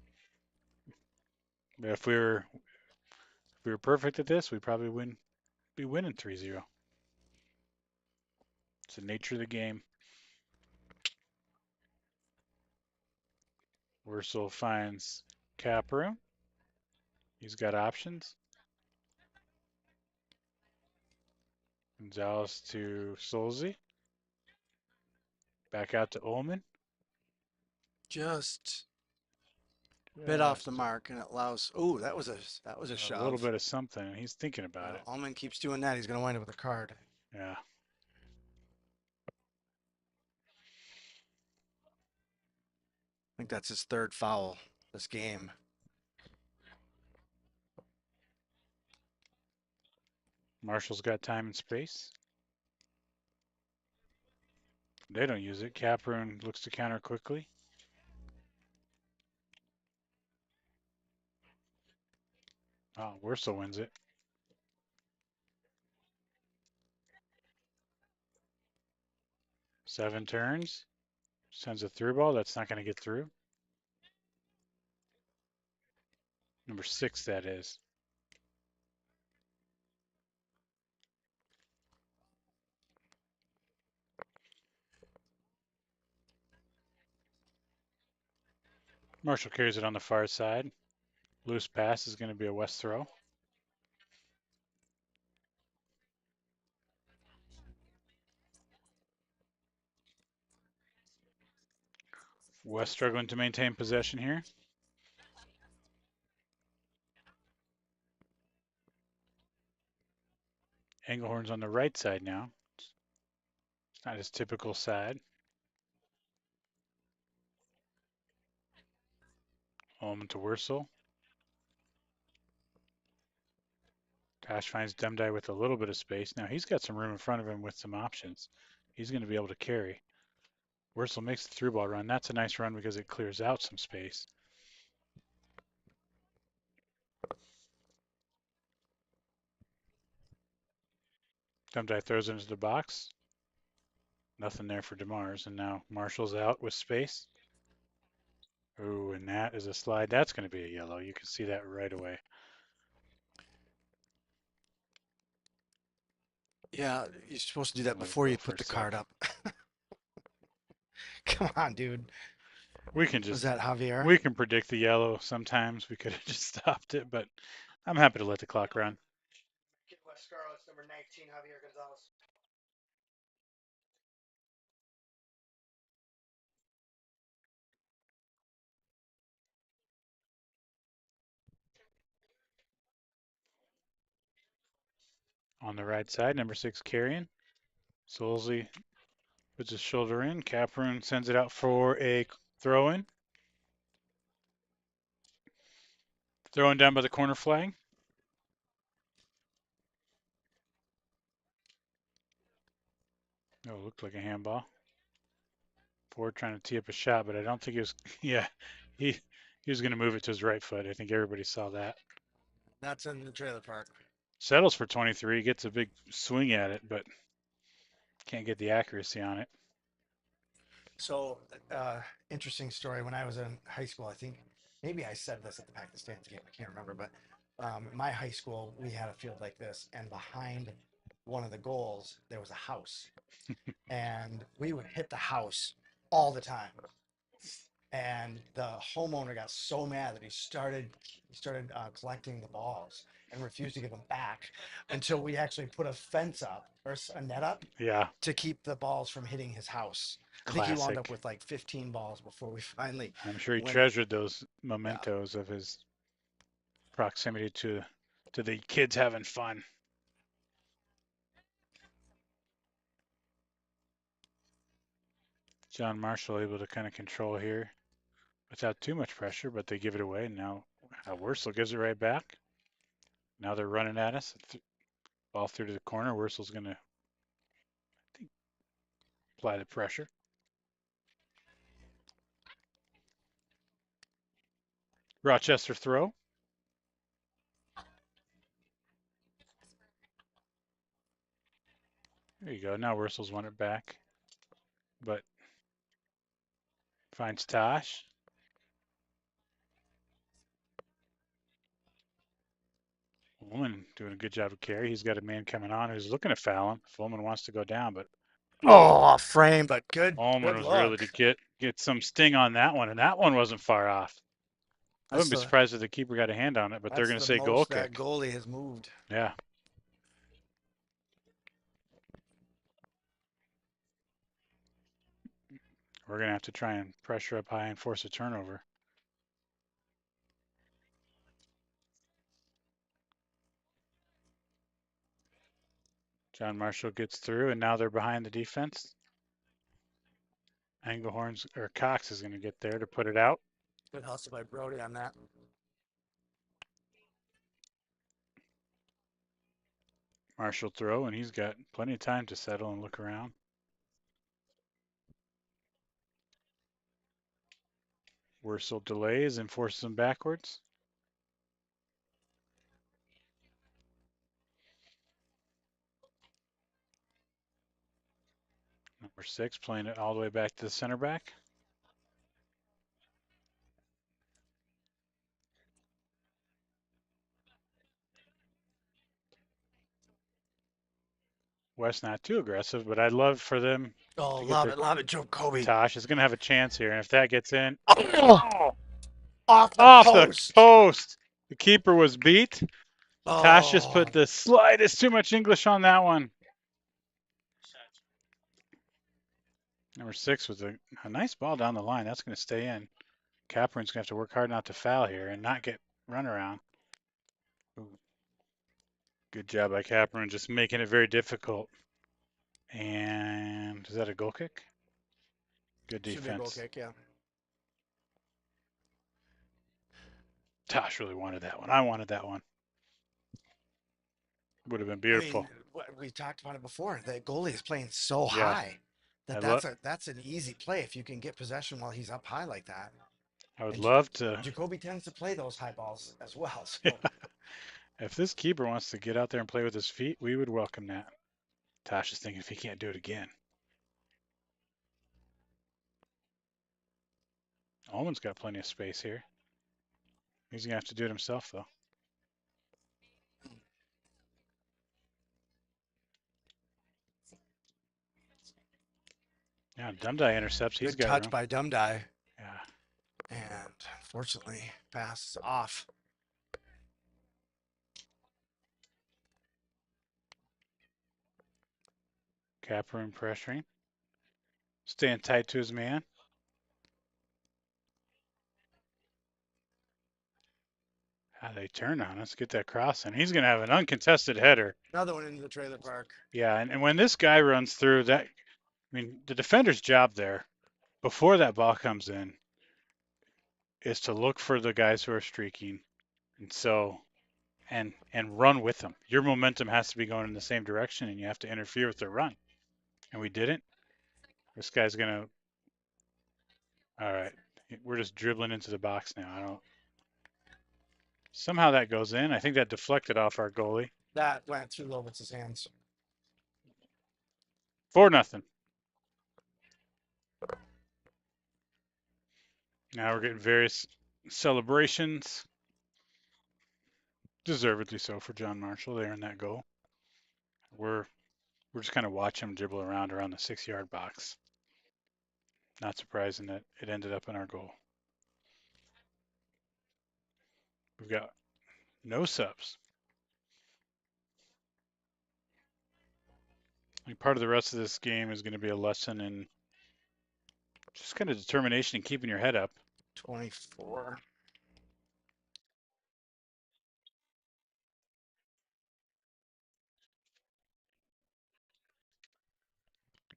If we were perfect at this, we probably wouldn't be winning 3-0. It's the nature of the game. Wursel finds Capro. He's got options. Gonzalez to Solzy. Back out to Ullman. Just bit off the Just mark, and it allows. Oh, that was a a little shove. bit of something. He's thinking about it. Allman keeps doing that. He's going to wind up with a card. Yeah. I think that's his third foul this game. Marshall's got time and space. They don't use it. Cameron looks to counter quickly. Oh, Wursel wins it. Seven turns. Sends a through ball. That's not going to get through. Number 6, that is. Marshall carries it on the far side. Loose pass is going to be a West throw. West struggling to maintain possession here. Engelhorn's on the right side now. It's not his typical side. Ullman to Wursel. Tosh finds Demdye with a little bit of space. Now he's got some room in front of him with some options. He's going to be able to carry. Wursel makes the through ball run. That's a nice run because it clears out some space. Demdye throws it into the box. Nothing there for DeMars. And now Marshall's out with space. Ooh, and that is a slide. That's going to be a yellow. You can see that right away. Yeah, you're supposed to do that Let it before go you for put a the card sec. up. Come on, dude. We can Was just that Javier? we can predict the yellow sometimes. We could have just stopped it, but I'm happy to let the clock run. Kid West Scarlets, number 19, Javier Gonzalez. On the right side, number 6 carrying. Solzy puts his shoulder in. Cameroon sends it out for a throw in. Throwing down by the corner flag. Oh, it looked like a handball. Ford trying to tee up a shot, but I don't think he was. Yeah, he he was going to move it to his right foot. I think everybody saw that. That's in the trailer park. Settles for 23. Gets a big swing at it, but can't get the accuracy on it. So, interesting story. When I was in high school, I think maybe I said this at the Pakistan's game. I can't remember, but my high school, we had a field like this, and behind one of the goals, there was a house, and we would hit the house all the time. And the homeowner got so mad that he started collecting the balls and refused to give them back until we actually put a fence up or a net up Yeah, to keep the balls from hitting his house. I think he wound up classic. with like 15 balls before we finally I'm sure he went. treasured those Yeah. mementos of his proximity to the kids having fun. John Marshall able to kind of control here without too much pressure, but they give it away. Now Wurzel gives it right back. Now they're running at us. Ball through to the corner. Wurzel's going to apply the pressure. Rochester throw. There you go. Now Wurzel's won it back, but finds Tosh. Woman doing a good job of carry. He's got a man coming on who's looking to foul him. Fulman wants to go down, but Oh, off frame, but good, Ullman good was really to look. get some sting on that one, and that one wasn't far off. I That's wouldn't be the surprised if the keeper got a hand on it, but they're that's going to the say goal most that kick. goalie has moved. Yeah. We're going to have to try and pressure up high and force a turnover. John Marshall gets through, and now they're behind the defense. Engelhorn's or Cox is going to get there to put it out. Good hustle by Brody on that. Marshall throw, and he's got plenty of time to settle and look around. Wurzel delays and forces him backwards. Number 6 playing it all the way back to the center back. West not too aggressive, but I'd love for them Oh, to get their love it, Joe Kobe. Tosh is going to have a chance here, and if that gets in, Oh, oh, off the off the post. post. The keeper was beat. Tosh just Oh, put the slightest too much English on that one. Number 6 was a nice ball down the line. That's going to stay in. Capron's going to have to work hard not to foul here and not get run around. Ooh. Good job by Capron, just making it very difficult. And is that a goal kick? Good should be a goal defense. kick, yeah. Tosh really wanted that one. I wanted that one. Would have been I mean, beautiful. we talked about it before. The goalie is playing so Yeah, high I that love. that's an easy play if you can get possession while he's up high like that. I would And love to. Jacoby tends to play those high balls as well. So If this keeper wants to get out there and play with his feet, we would welcome that. Tosh is thinking if he can't do it again. Ullman's got plenty of space here. He's gonna have to do it himself though. Yeah, Dundee intercepts. He's good got touch room. by Dumdie. Yeah. And unfortunately, pass off. Capron pressuring. Staying tight to his man. they turned on us. Get that cross in. He's going to have an uncontested header. Another one into the trailer park. Yeah, and when this guy runs through that, I mean, the defender's job there before that ball comes in is to look for the guys who are streaking, and so and run with them. Your momentum has to be going in the same direction, and you have to interfere with their run. And we didn't. This guy's gonna. All right, we're just dribbling into the box now. I don't. Somehow that goes in. I think that deflected off our goalie. That went through Lovitz's hands. 4-0. Now we're getting various celebrations. Deservedly so for John Marshall there in that goal. We're just kind of watching him dribble around the 6-yard box. Not surprising that it ended up in our goal. We've got no subs. I think part of the rest of this game is going to be a lesson in just kind of determination and keeping your head up. 24.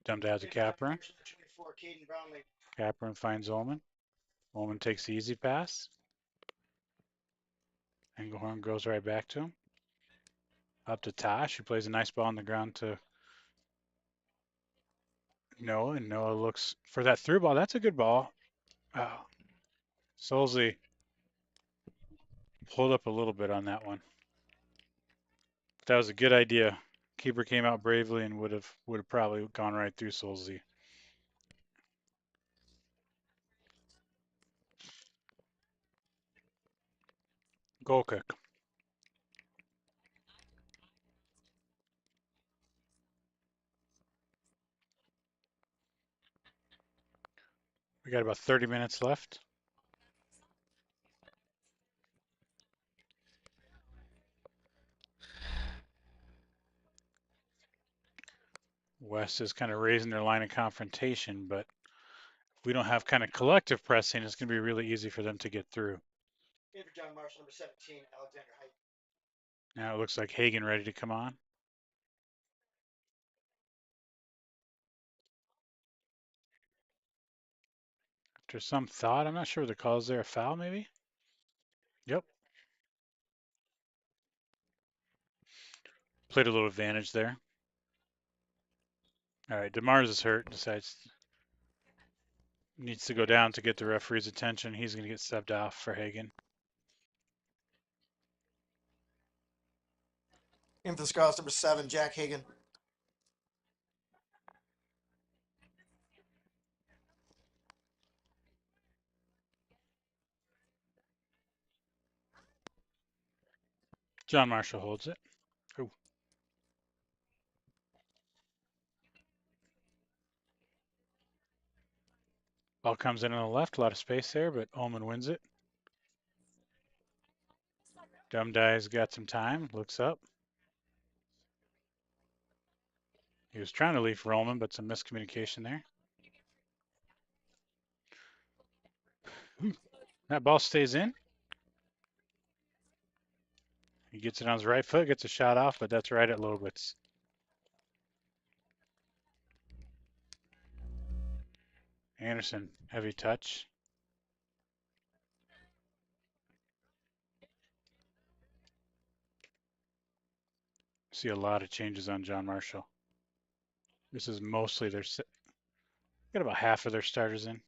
Dumped out to Capron. 24, Caden Brownlee. Capron finds Ullman. Ullman takes the easy pass. Engelhorn goes right back to him. Up to Tosh, who plays a nice ball on the ground to Noah, and Noah looks for that through ball. That's a good ball. Oh, Solzy pulled up a little bit on that one. That was a good idea. Keeper came out bravely and would have probably gone right through Solzy. Goal kick. We got about 30 minutes left. West is kind of raising their line of confrontation, but if we don't have kind of collective pressing, it's going to be really easy for them to get through. In for John Marshall, number 17, Alexander Height. Now it looks like Hagen ready to come on. After some thought, I'm not sure what the call is there. A foul, maybe? Yep. Played a little advantage there. All right, DeMars is hurt. Decides needs to go down to get the referee's attention. He's going to get subbed off for Hagen. In for the Scarlets, number 7, Jack Hagan. John Marshall holds it. Ooh. Ball comes in on the left. A lot of space there, but Ullman wins it. Dumb Die's got some time. Looks up. He was trying to leave for Ullman, but some miscommunication there. That ball stays in. He gets it on his right foot, gets a shot off, but that's right at Lobitz. Anderson, heavy touch. See a lot of changes on John Marshall. This is mostly their got about half of their starters in.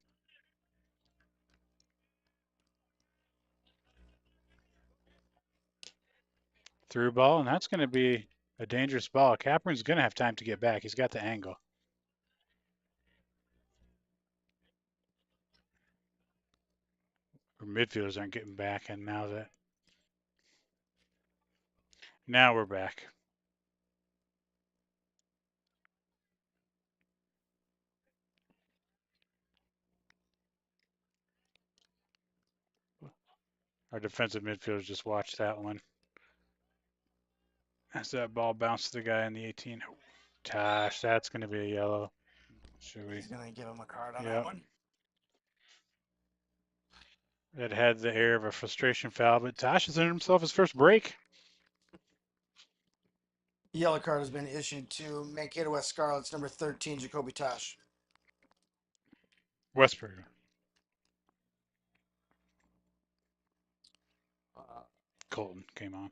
Through ball, and that's going to be a dangerous ball. Capron's going to have time to get back. He's got the angle. Our midfielders aren't getting back, and now we're back. Our defensive midfielders just watched that one. As that ball bounced to the guy in the 18. Gosh, that's going to be a yellow. Should we? He's going to give him a card on Yep. that one. It had the air of a frustration foul, but Tosh has earned himself his first break. Yellow card has been issued to Mankato West Scarlets, number 13, Jacoby Tosh. Westberg. Colton came on.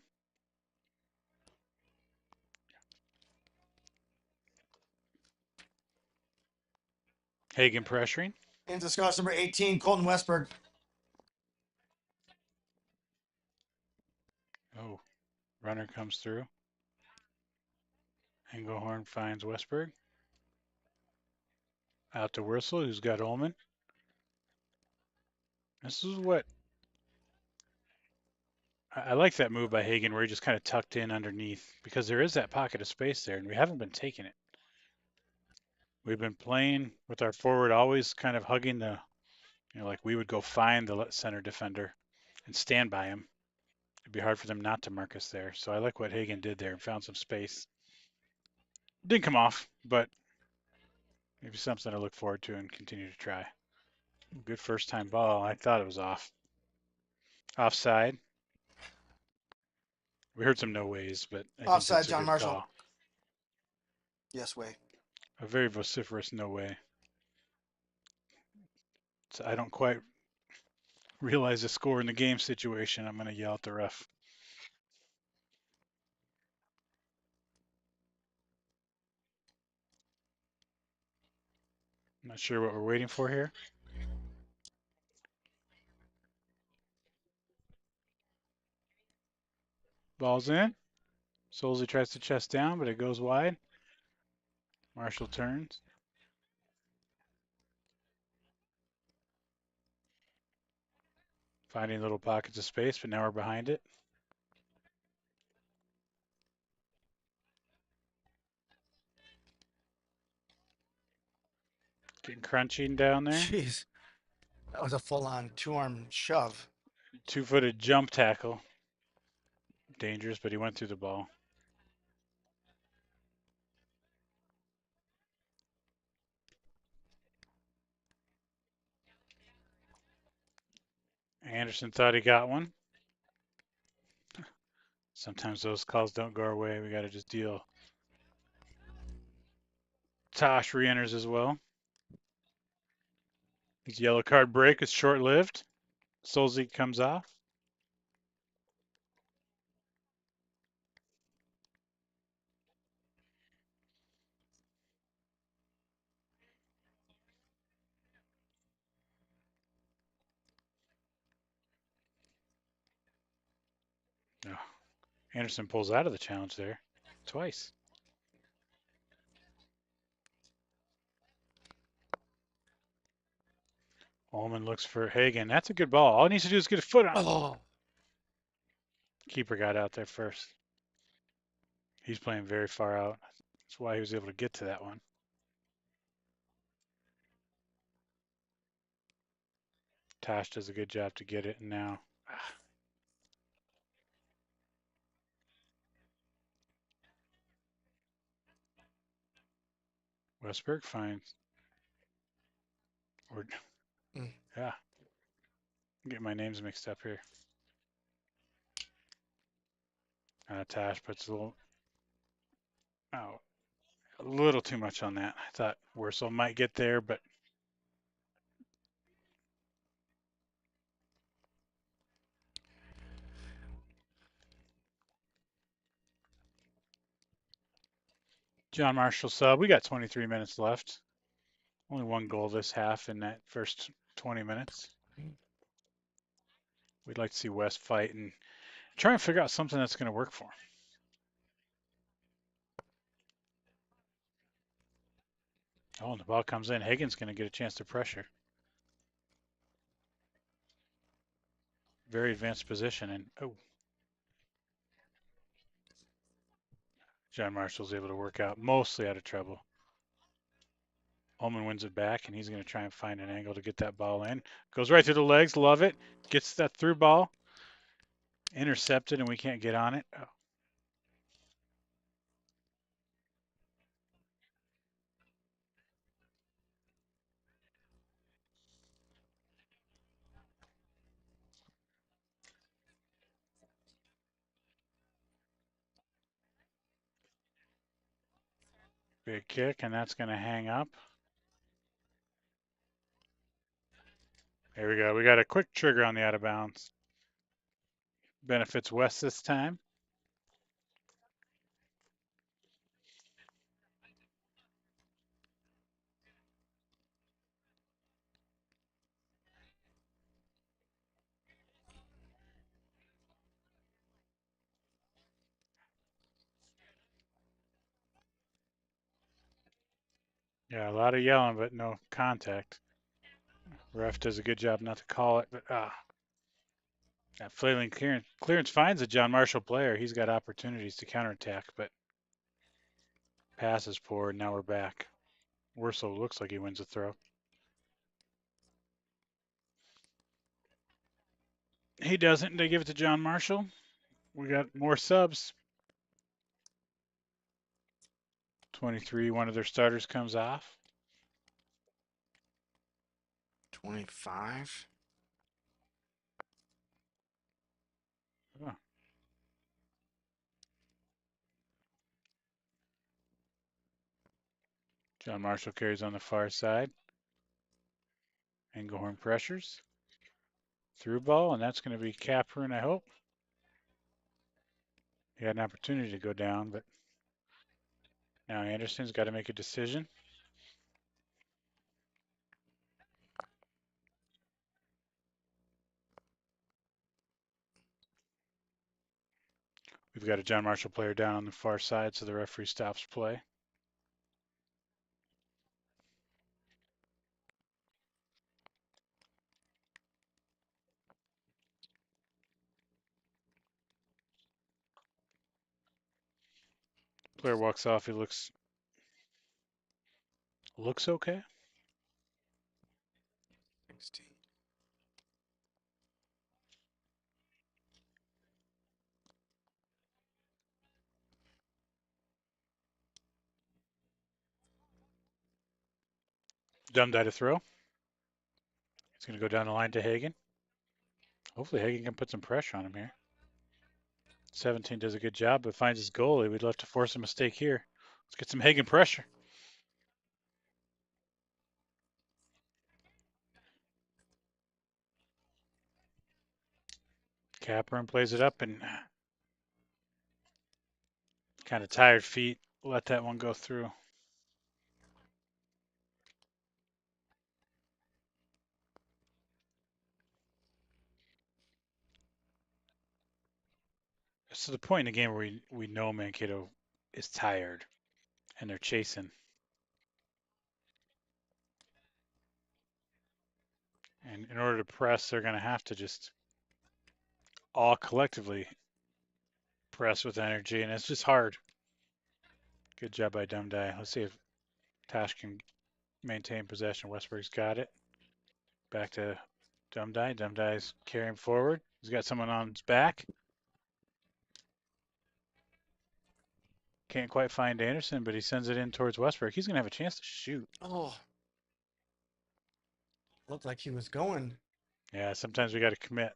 Hagen pressuring. Into Scarlets, number 18, Colton Westberg. Oh, runner comes through. Engelhorn finds Westberg. Out to Wurzel, who's got Ullman. This is what I like that move by Hagen where he just kind of tucked in underneath because there is that pocket of space there and we haven't been taking it. We've been playing with our forward always kind of hugging like we would go find the center defender and stand by him. It'd be hard for them not to mark us there. So I like what Hagen did there and found some space. Didn't come off, but maybe something to look forward to and continue to try. Good first time ball. I thought it was off. Offside. We heard some no ways, but I think Offside, that's a John good Marshall. call. Yes, way. A very vociferous no way. So I don't quite realize the score in the game situation. I'm going to yell at the ref. I'm not sure what we're waiting for here. Ball's in. Solzy tries to chest down, but it goes wide. Marshall turns. Finding little pockets of space, but now we're behind it. Getting crunching down there. Jeez. That was a full on two-arm shove. 2-footed jump tackle. Dangerous, but he went through the ball. Anderson thought he got one. Sometimes those calls don't go our way. We got to just deal. Tosh re-enters as well. His yellow card break is short-lived. Solzy comes off. Oh, Anderson pulls out of the challenge there twice. Ullman looks for Hagen. That's a good ball. All he needs to do is get a foot on it. Oh. Keeper got out there first. He's playing very far out. That's why he was able to get to that one. Tosh does a good job to get it, and now Westberg finds. Or yeah, I'm getting my names mixed up here. Tosh puts oh, a little too much on that. I thought Wursel might get there, but John Marshall sub. We got 23 minutes left. Only one goal this half in that first 20 minutes. We'd like to see West fight and try and figure out something that's going to work for him. Oh, and the ball comes in. Hagen's going to get a chance to pressure. Very advanced position, and oh, John Marshall's able to work out mostly out of trouble. Ullman wins it back, and he's going to try and find an angle to get that ball in. Goes right through the legs. Love it. Gets that through ball. Intercepted, and we can't get on it. Oh. Big kick, and that's going to hang up. There we go. We got a quick trigger on the out of bounds. Benefits West this time. Yeah, a lot of yelling, but no contact. Ref does a good job not to call it, but that flailing clearance finds a John Marshall player. He's got opportunities to counterattack, but pass is poor, and now we're back. Wursel looks like he wins the throw. He doesn't. They give it to John Marshall. We got more subs. 23, one of their starters comes off. 25. Oh. John Marshall carries on the far side. Engelhorn pressures. Through ball, and that's going to be Cameron, I hope. He had an opportunity to go down, but now Anderson's got to make a decision. We've got a John Marshall player down on the far side, so the referee stops play. Player walks off. He looks okay. 16. Dumdie to throw. He's going to go down the line to Hagen. Hopefully Hagen can put some pressure on him here. 17 does a good job, but finds his goalie. We'd love to force a mistake here. Let's get some Hagen pressure. Capron plays it up and kind of tired feet. Let that one go through. It's to the point in the game where we know Mankato is tired and they're chasing. And in order to press, they're going to have to just all collectively press with energy, and it's just hard. Good job by Dumdie. Let's see if Tash can maintain possession. Westberg's got it. Back to Dumdie. Dumdie's carrying forward. He's got someone on his back. Can't quite find Anderson, but he sends it in towards Westberg. He's going to have a chance to shoot. Oh. Looked like he was going. Yeah, sometimes we got to commit.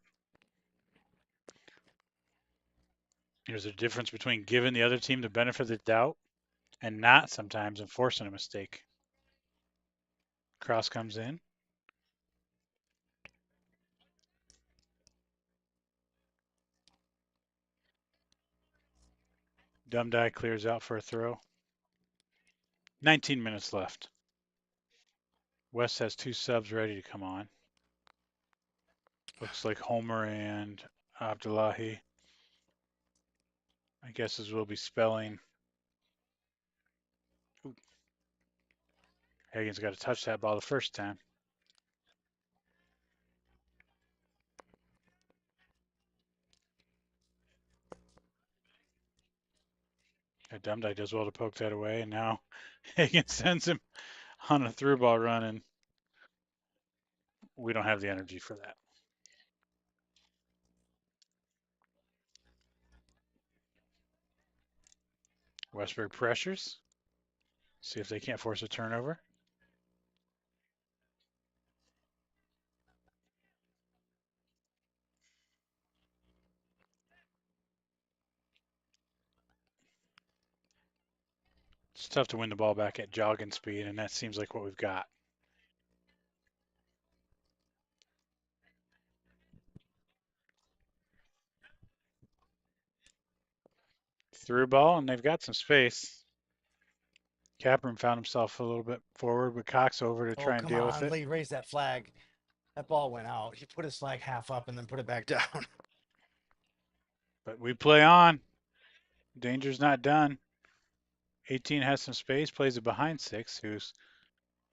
There's a difference between giving the other team the benefit of the doubt and not sometimes enforcing a mistake. Cross comes in. Dumdie clears out for a throw. 19 minutes left. West has two subs ready to come on. Looks like Homer and Abdullahi. I guess as we'll be spelling. Ooh. Hagen's got to touch that ball the first time. Dumdie does well to poke that away, and now Hagen sends him on a through ball run, and we don't have the energy for that. Westberg pressures. See if they can't force a turnover. It's tough to win the ball back at jogging speed, and that seems like what we've got. Through ball, and they've got some space. Capron found himself a little bit forward with Cox over to Oh, try and come deal with on, it. Lee, raise that flag. That ball went out. He put his flag half up and then put it back down. But we play on. Danger's not done. 18 has some space, plays it behind 6, who's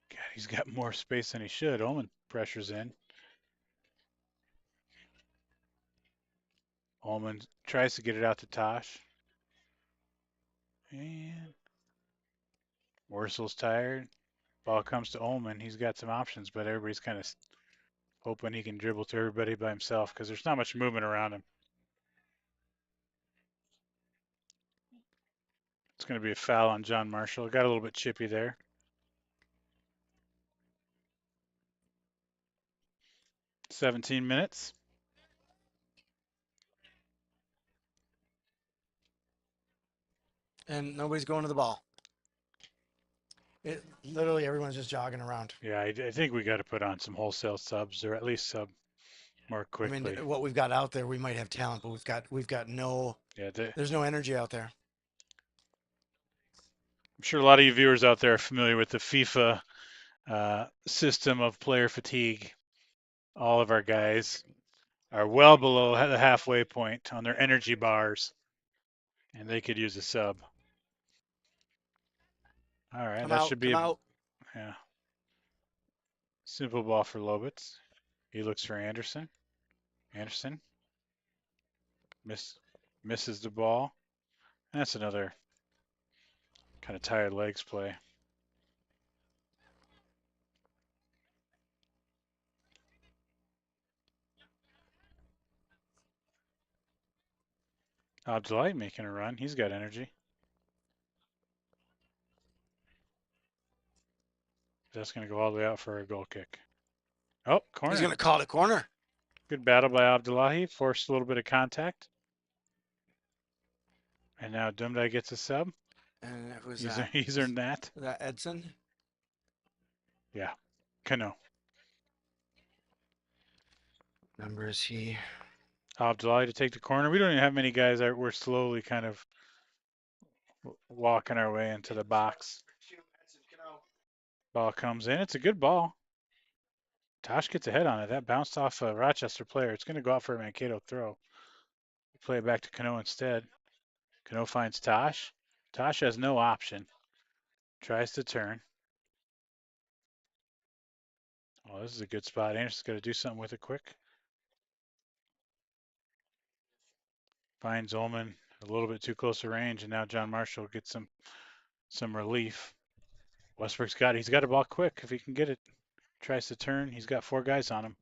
God, he's got more space than he should. Omen pressures in. Ullman tries to get it out to Tosh. And Worsel's tired. Ball comes to Ullman. He's got some options, but everybody's kind of hoping he can dribble to everybody by himself because there's not much movement around him. It's going to be a foul on John Marshall. Got a little bit chippy there. "17 minutes. And nobody's going to the ball. Literally everyone's just jogging around. Yeah, I think we got to put on some wholesale subs or at least sub more I mean, quickly. what we've got out there, we might have talent, but we've got no. Yeah, There's no energy out there. I'm sure a lot of you viewers out there are familiar with the FIFA system of player fatigue. All of our guys are well below the halfway point on their energy bars, and they could use a sub. All right, Come that out, should be come a out. yeah, simple ball for Lobitz. He looks for Anderson. Anderson miss, misses the ball. That's another kind of tired legs play. Abdullahi making a run. He's got energy. That's going to go all the way out for a goal kick. Oh, He's corner. gonna call it corner. Good battle by Abdullahi. Forced a little bit of contact. And now Dumdai gets a sub. And who's He's, that? he's earned that. Is that Edson? Yeah. Kano. Number is he? Abdullahi to take the corner. We don't even have many guys. We're slowly kind of walking our way into the box. Ball comes in. It's a good ball. Tosh gets a head on it. That bounced off a Rochester player. It's going to go out for a Mankato throw. Play it back to Kano instead. Kano finds Tosh. Tosh has no option. Tries to turn. Oh, this is a good spot. Anderson's got to do something with it quick. Finds Ullman a little bit too close to range, and now John Marshall gets some relief. Westbrook's got it. He's got a ball quick if he can get it. Tries to turn. He's got 4 guys on him.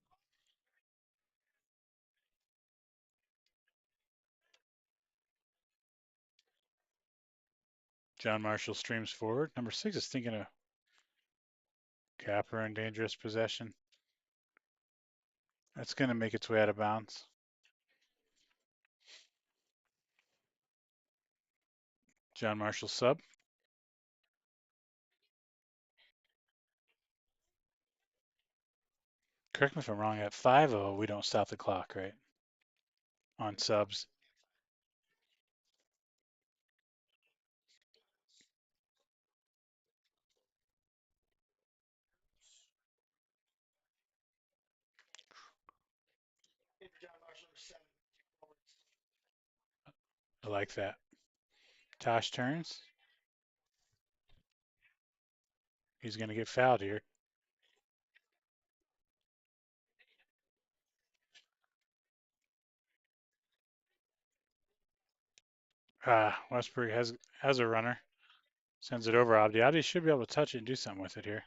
John Marshall streams forward. Number 6 is thinking of Capper in dangerous possession. That's going to make its way out of bounds. John Marshall sub. Correct me if I'm wrong. At 5-0, we don't stop the clock, right? On subs. I like that. Tosh turns. He's going to get fouled here. Westbrook has a runner. Sends it over Abdi. Abdi should be able to touch it and do something with it here.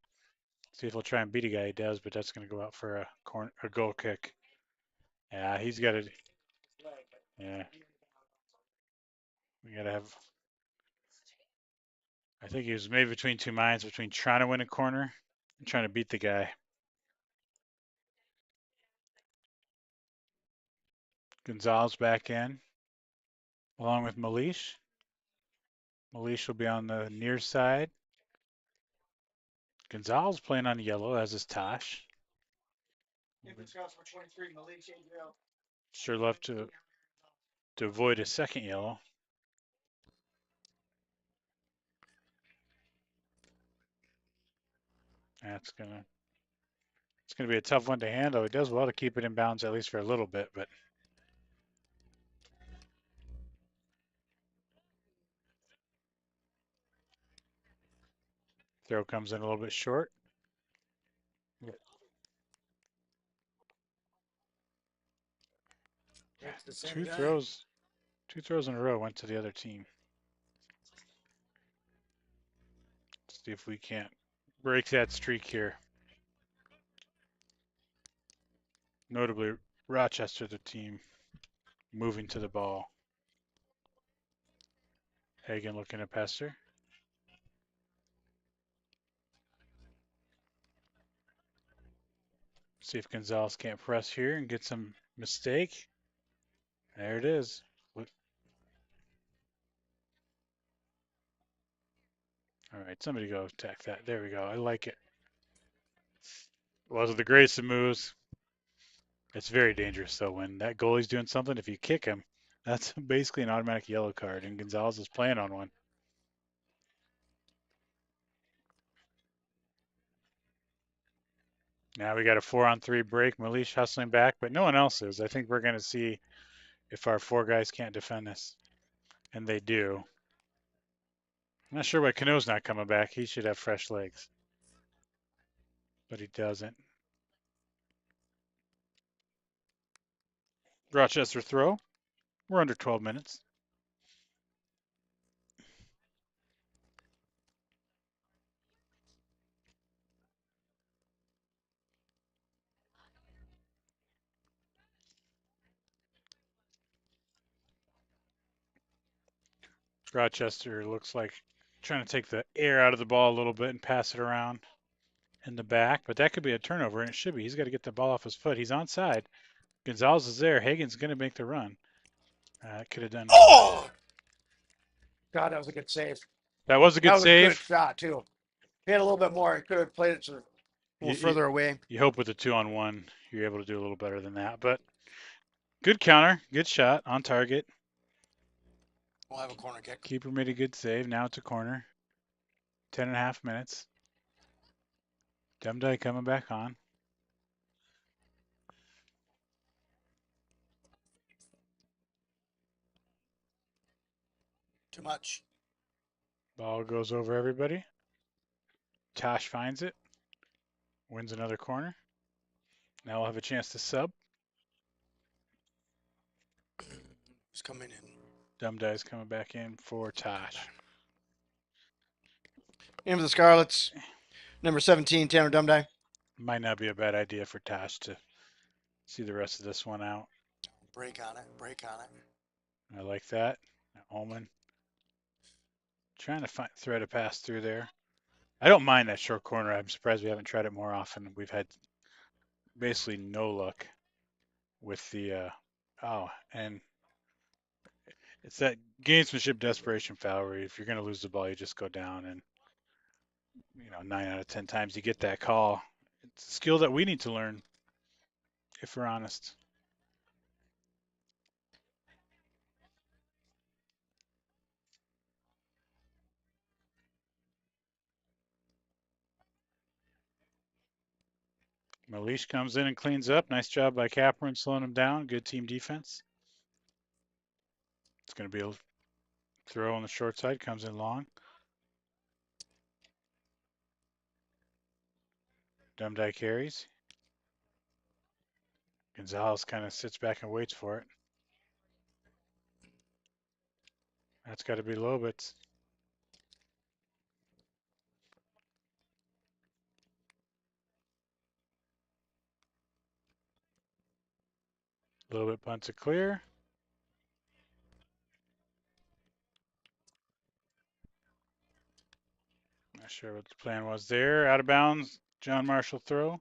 See if he'll try and beat a guy. He does, but that's going to go out for a goal kick. Yeah, he's got it. Yeah, we got to have. I think he was maybe between two minds between trying to win a corner and trying to beat the guy. Gonzalez back in, along with Malish. Malish will be on the near side. Gonzalez playing on yellow, as is Tosh. Infant Scouts for 23, Malik Adriel. Sure love to avoid a second yellow. It's gonna be a tough one to handle. He does well to keep it in bounds at least for a little bit, but throw comes in a little bit short. It's the same Two guy. throws, two throws in a row went to the other team. Let's see if we can't break that streak here. Notably, Rochester, the team moving to the ball. Hagen looking at Pester. See if Gonzalez can't press here and get some mistake. There it is. All right, somebody go attack that. There we go. I like it. Wasn't the greatest of moves. It's very dangerous though when that goalie's doing something. If you kick him, that's basically an automatic yellow card, and Gonzalez is playing on one. Now we got a 4-on-3 break. Malish hustling back, but no one else is. I think we're going to see if our four guys can't defend this, and they do. I'm not sure why Cano's not coming back. He should have fresh legs, but he doesn't. Rochester throw. We're under 12 minutes. Rochester looks like trying to take the air out of the ball a little bit and pass it around in the back, but that could be a turnover, and it should be. He's got to get the ball off his foot. He's onside. Gonzalez is there. Hagen's going to make the run. Could have done. Oh! God, that was a good save. That was a That good was a good save. shot, too. If he had a little bit more, he could have played it a little further away. You hope with the 2-on-1 you're able to do a little better than that, but good counter, good shot on target. We'll have a corner kick. Keeper made a good save. Now it's a corner. 10.5 minutes. Demdike coming back on. Too much. Ball goes over everybody. Tosh finds it. Wins another corner. Now we'll have a chance to sub. Who's coming in? Demdike's coming back in for Tosh. In for the Scarlets. Number 17, Tanner Dumdye. Might not be a bad idea for Tosh to see the rest of this one out. Break on it. Break on it. I like that. Omen trying to thread a pass through there. I don't mind that short corner. I'm surprised we haven't tried it more often. We've had basically no luck with the and it's that gamesmanship desperation foul where if you're going to lose the ball, you just go down, and 9 out of 10 times you get that call. It's a skill that we need to learn, if we're honest. Malish comes in and cleans up. Nice job by Capron slowing him down. Good team defense. It's going to be a throw on the short side. Comes in long. Dumdye carries. Gonzalez kind of sits back and waits for it. That's got to be Lobitz. Lobit punts it clear. Not sure what the plan was there. Out of bounds. John Marshall throw.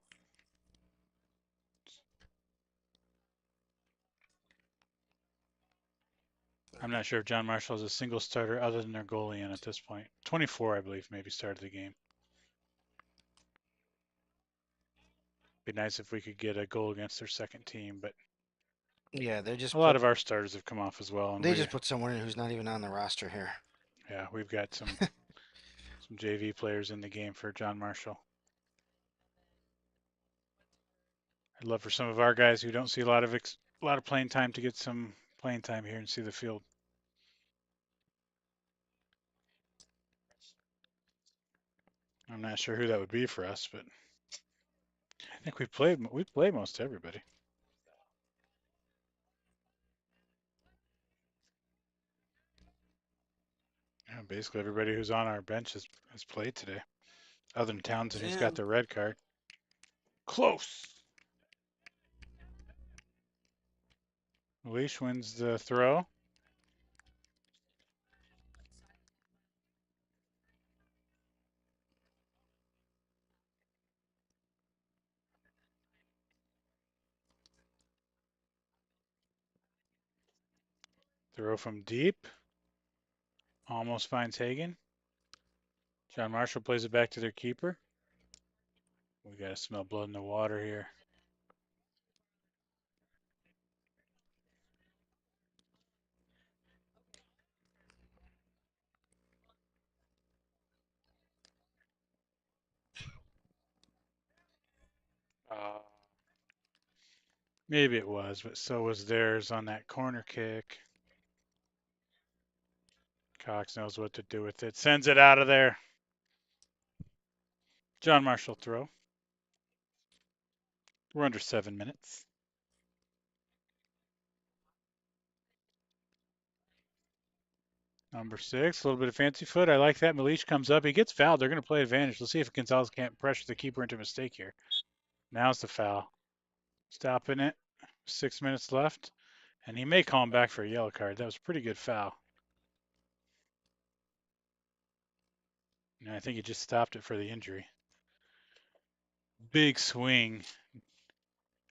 I'm not sure if John Marshall is a single starter other than their goalie in at this point. 24, I believe, maybe started the game. Be nice if we could get a goal against their second team, but Yeah, a lot of our starters have come off as well, and they just put someone in who's not even on the roster here. yeah, we've got some JV players in the game for John Marshall. I'd love for some of our guys who don't see a lot of playing time to get some playing time here and see the field. I'm not sure who that would be for us, but I think we play most everybody. Yeah, basically everybody who's on our bench has played today, other than Townsend, who's got the red card. Close. Leash wins the throw. Throw from deep. Almost finds Hagen. John Marshall plays it back to their keeper. We got to smell blood in the water here. Maybe it was, but so was theirs on that corner kick. Cox knows what to do with it. Sends it out of there. John Marshall throw. We're under 7 minutes. Number 6, a little bit of fancy foot. I like that. Malish comes up. He gets fouled. They're going to play advantage. Let's see if Gonzalez can't pressure the keeper into a mistake here. Now's the foul. Stopping it. 6 minutes left. And he may call him back for a yellow card. That was a pretty good foul. And I think he just stopped it for the injury. Big swing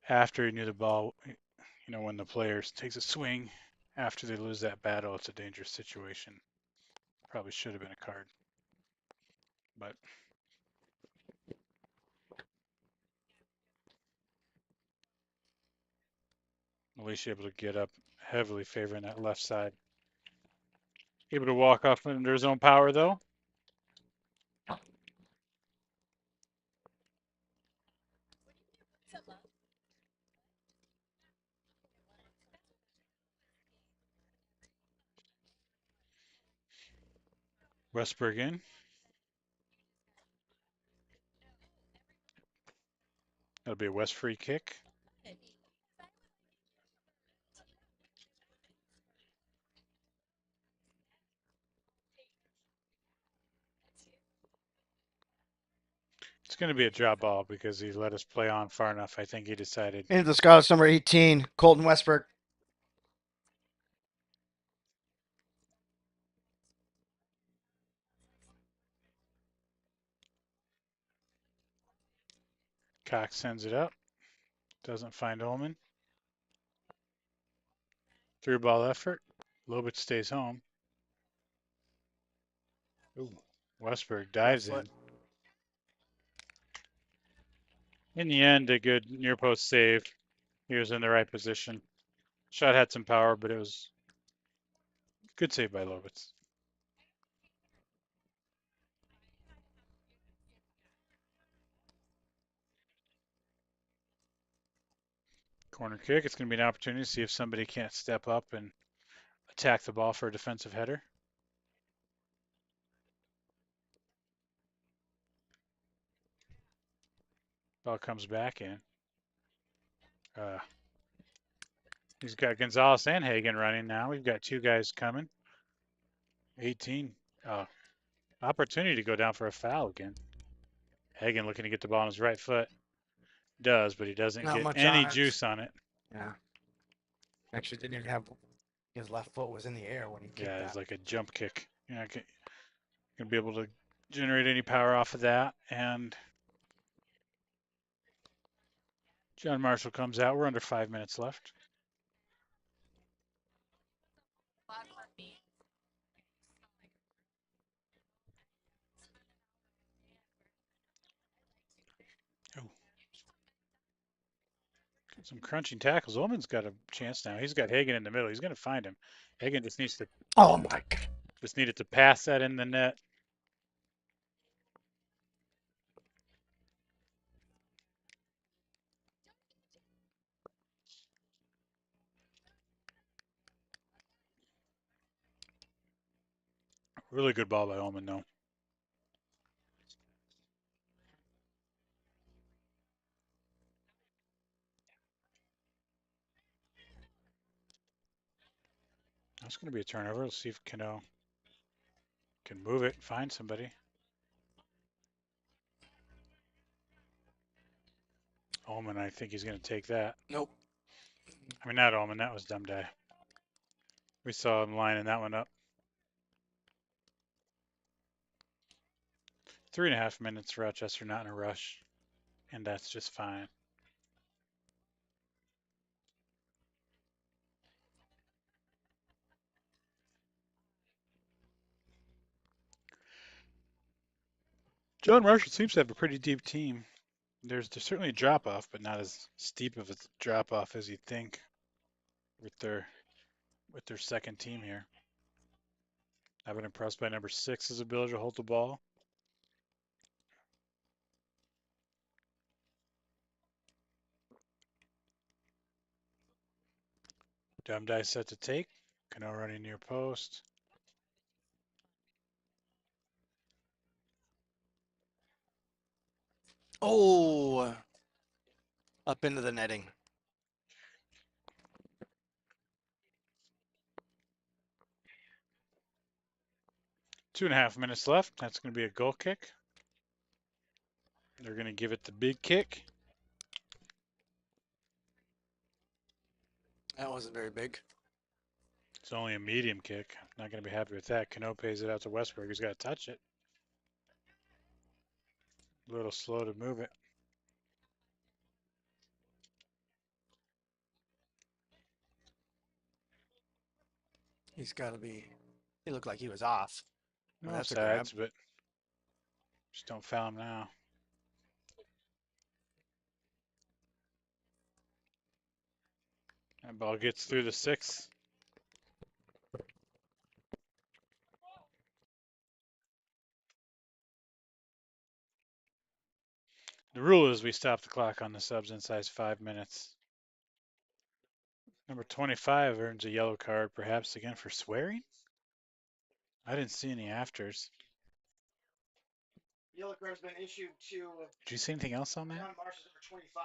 after he knew the ball. You know, when the player takes a swing after they lose that battle, it's a dangerous situation. Probably should have been a card. But at least able to get up, heavily favoring that left side. Able to walk off under his own power, though. Westberg in. That'll be a West free kick. It's going to be a drop ball because he let us play on far enough. I think he decided. Into the Scouts, number 18, Colton Westberg. Cox sends it up. Doesn't find Ullman. Through ball effort. Lobich stays home. Ooh, Westberg dives in. In the end, a good near post save. He was in the right position. Shot had some power, but it was good save by Lobitz. Corner kick. It's going to be an opportunity to see if somebody can't step up and attack the ball for a defensive header. Ball comes back in. He's got Gonzalez and Hagen running now. We've got two guys coming. 18. Opportunity to go down for a foul again. Hagen looking to get the ball on his right foot. Does, but he doesn't Not get much any on it. juice on it. Yeah. Actually, didn't even have his left foot was in the air when he kicked Yeah, it's that. like a jump kick. You're not going to be able to generate any power off of that. And John Marshall comes out. We're under 5 minutes left. Some crunching tackles. Ullman's got a chance now. He's got Hagen in the middle. He's going to find him. Hagen Oh my God. just needed to pass that in the net. Really good ball by Ullman, though. That's going to be a turnover. Let's see if Cano can move it, find somebody. Ullman, I think he's going to take that. Nope. I mean, not Ullman. That was Dumb Die. We saw him lining that one up. 3.5 minutes. Rochester not in a rush, and that's just fine. John Marshall seems to have a pretty deep team. There's certainly a drop off, but not as steep of a drop off as you'd think with their second team here. I've been impressed by number 6 as ability to hold the ball. Dumb Die set to take. Cano running near post. Oh, up into the netting. 2.5 minutes left. That's going to be a goal kick. They're going to give it the big kick. That wasn't very big. It's only a medium kick. Not going to be happy with that. Cano pays it out to Westberg. He's got to touch it. A little slow to move it. He's got to be. He looked like he was off. No Well, that's a grab. offsides, but just don't foul him now. That ball gets through the 6. The rule is we stop the clock on the subs inside 5 minutes. Number 25 earns a yellow card, perhaps again for swearing? I didn't see any afters. Yellow card's been issued to Did you see anything else on that? John Marshall, number 25.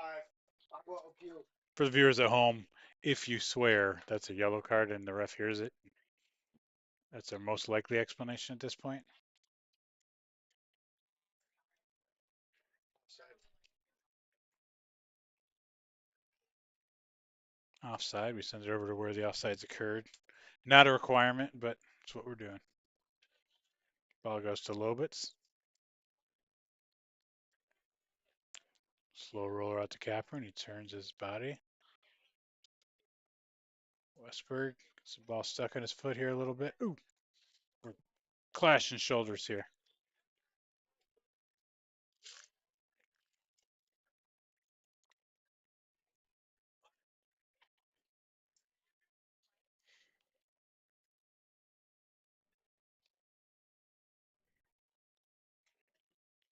Aqua Opu. For the viewers at home, if you swear, that's a yellow card and the ref hears it. That's our most likely explanation at this point. Offside, we send it over to where the offsides occurred. Not a requirement, but it's what we're doing. Ball goes to Lobitz. Slow roller out to Capper, and he turns his body. Westberg gets the ball stuck on his foot here a little bit. Ooh, we're clashing shoulders here.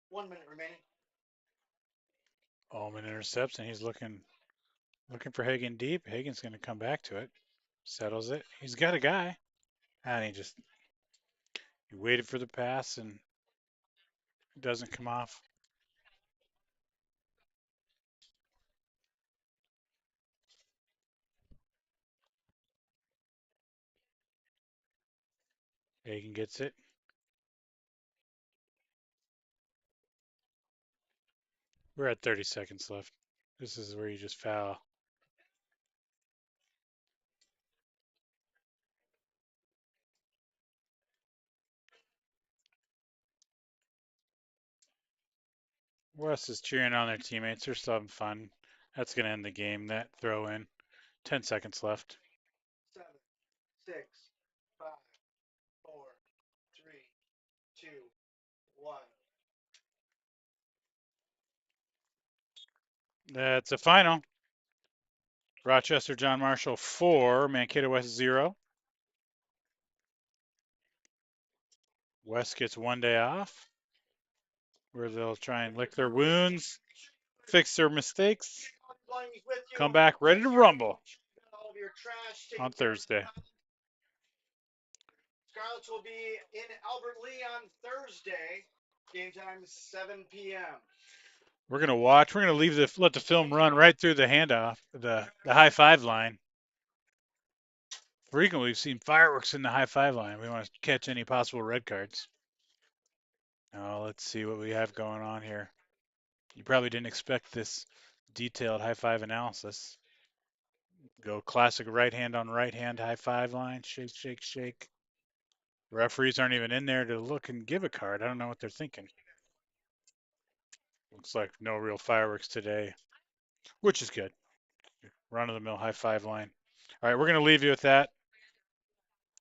One minute remaining. Ullman intercepts, and he's looking for Hagen deep. Hagen's going to come back to it. Settles it. He's got a guy. And he waited for the pass, and it doesn't come off. Hagen gets it. We're at 30 seconds left. This is where you just foul. West is cheering on their teammates. They're still having fun. That's going to end the game. That throw in. 10 seconds left. 7, 6, 5, 4, 3, 2, 1. That's a final. Rochester, John Marshall 4, Mankato West 0. West gets 1 day off where they'll try and lick their wounds, fix their mistakes, come back ready to rumble on Thursday. Scarlets will be in Albert Lee on Thursday. Game time 7 p.m. We're gonna watch. We're gonna let the film run right through the handoff, the high five line. Frequently, we've seen fireworks in the high five line. We want to catch any possible red cards. Now, let's see what we have going on here. You probably didn't expect this detailed high five analysis. Go classic right hand on right hand high five line. Shake, shake, shake. Referees aren't even in there to look and give a card. I don't know what they're thinking. Looks like no real fireworks today, which is good. Run of the mill high five line. All right, we're going to leave you with that.